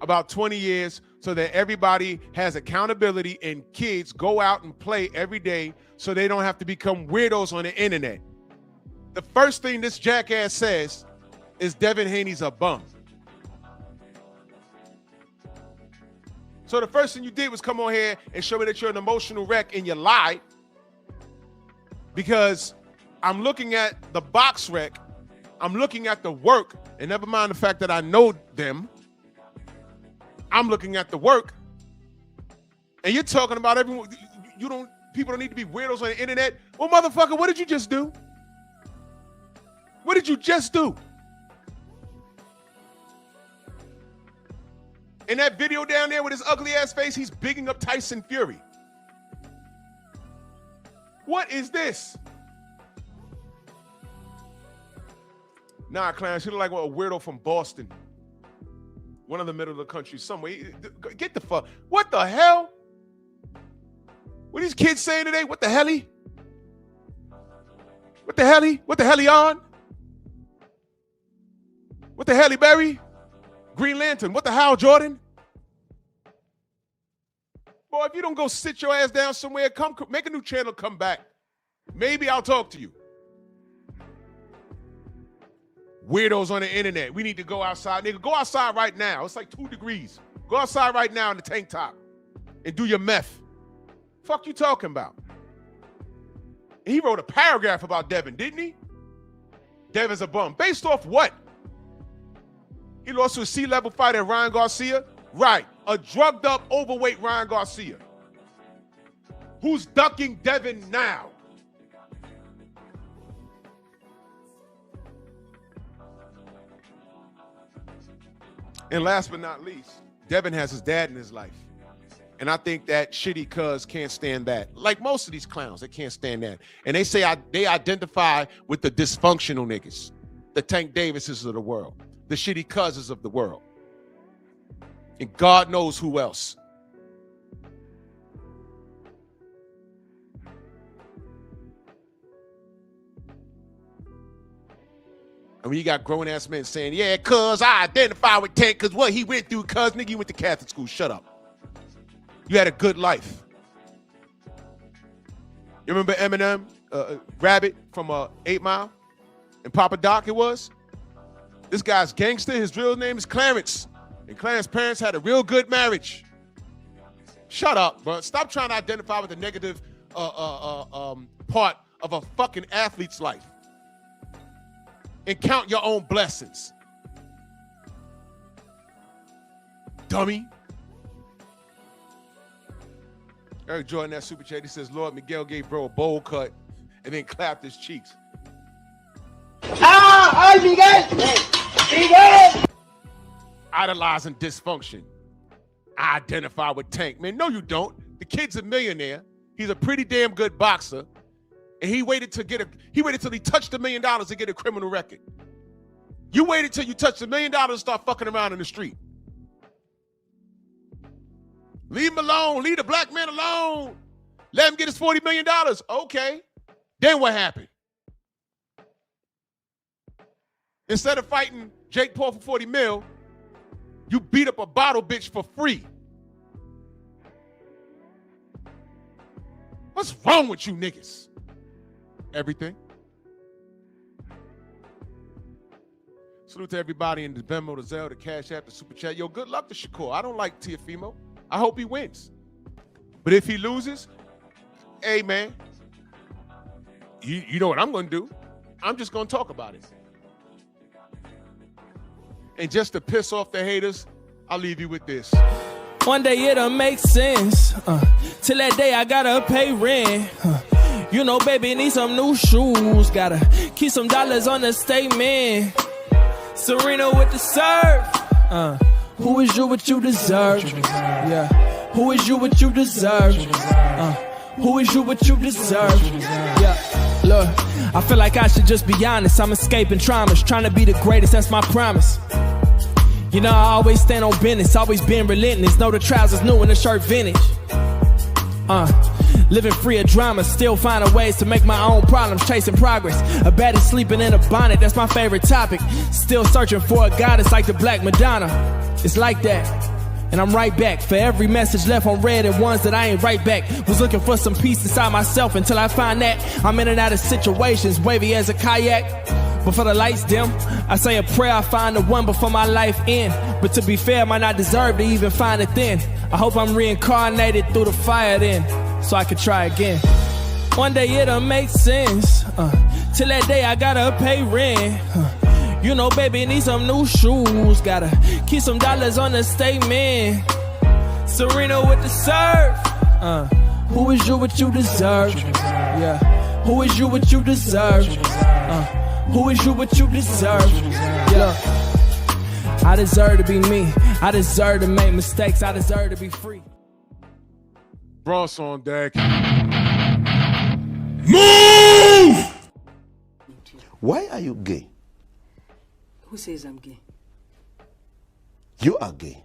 about 20 years so that everybody has accountability and kids go out and play every day so they don't have to become weirdos on the internet. The first thing this jackass says is Devin Haney's a bum. So the first thing you did was come on here and show me that you're an emotional wreck and you lied, because I'm looking at the box wreck, I'm looking at the work, and never mind the fact that I know them, I'm looking at the work, and you're talking about everyone. People don't need to be weirdos on the internet. Well, motherfucker, what did you just do? What did you just do? In that video down there with his ugly ass face, he's bigging up Tyson Fury. What is this? Nah, Clarence, you look like a weirdo from Boston. One of the middle of the country somewhere. Get the fuck. What the hell? What these kids saying today? What the helly? What the helly? What the helly on? What the helly Berry? Green Lantern. What the hell, Jordan? Boy, if you don't go sit your ass down somewhere, come make a new channel, come back. Maybe I'll talk to you. Weirdos on the internet. We need to go outside. Nigga, go outside right now. It's like 2 degrees. Go outside right now in the tank top and do your meth. Fuck you talking about? And he wrote a paragraph about Devin, didn't he? Devin's a bum. Based off what? He lost to a C-level fighter, Ryan Garcia? Right. A drugged up, overweight Ryan Garcia. Who's ducking Devin now? And last but not least, Devin has his dad in his life. And I think that Shtty Cuz can't stand that. Like most of these clowns, they can't stand that. And they say they identify with the dysfunctional niggas, the Tank Davises of the world, the Shtty Cuzes of the world. And God knows who else. And when you got grown-ass men saying, yeah, cuz I identify with Tank because what he went through, cuz nigga, you went to Catholic school. Shut up. You had a good life. You remember Eminem, Rabbit from 8 Mile? And Papa Doc it was? This guy's gangster. His real name is Clarence. And Clarence's parents had a real good marriage. Shut up, bro. Stop trying to identify with the negative part of a fucking athlete's life. And count your own blessings. dummy. Eric Jordan, that super chat, he says, Lord Miguel gave bro a bowl cut and then clapped his cheeks. ¡Ay, Miguel! ¡Miguel! Idolizing dysfunction. I identify with Tank. Man, no, you don't. The kid's a millionaire. He's a pretty damn good boxer. And he waited till he touched $1 million to get a criminal record. You waited till you touched $1 million to start fucking around in the street. Leave him alone. Leave the black man alone. Let him get his $40 million. Okay. Then what happened? Instead of fighting Jake Paul for 40 mil, you beat up a bottle bitch for free. What's wrong with you niggas? Everything. Salute to everybody in the Venmo, the Zelle, the Cash App, the Super Chat. Yo, good luck to Shakur. I don't like Tiafimo. I hope he wins. But if he loses, hey, man, you know what I'm going to do? I'm just going to talk about it. And just to piss off the haters, I'll leave you with this. One day it'll make sense. Till that day I gotta pay rent. You know, baby, need some new shoes. Gotta keep some dollars on the statement. Serena with the serve. Who is you what you deserve? Yeah. Who is you what you deserve? Who is you what you deserve? Yeah. Look, I feel like I should just be honest. I'm escaping traumas, trying to be the greatest, that's my promise. You know, I always stand on business, always been relentless. Know the trousers new and the shirt vintage. Living free of drama, still finding ways to make my own problems, chasing progress. A baddie sleeping in a bonnet, that's my favorite topic. Still searching for a goddess like the Black Madonna. It's like that, and I'm right back. For every message left on red and ones that I ain't right back. Was looking for some peace inside myself until I find that I'm in and out of situations, wavy as a kayak. Before the lights dim, I say a prayer, I find the one before my life end. But to be fair, I might not deserve to even find it then. I hope I'm reincarnated through the fire then, so I could try again. One day it'll make sense. Till that day I gotta pay rent. You know, baby, need some new shoes. Gotta keep some dollars on the statement. Serena with the serve. Who is you what you deserve? Yeah. Who is you what you deserve? Who is you what you deserve? Yeah. I deserve to be me. I deserve to make mistakes. I deserve to be free. Bronx on deck. Move! Why are you gay? Who says I'm gay? You are gay.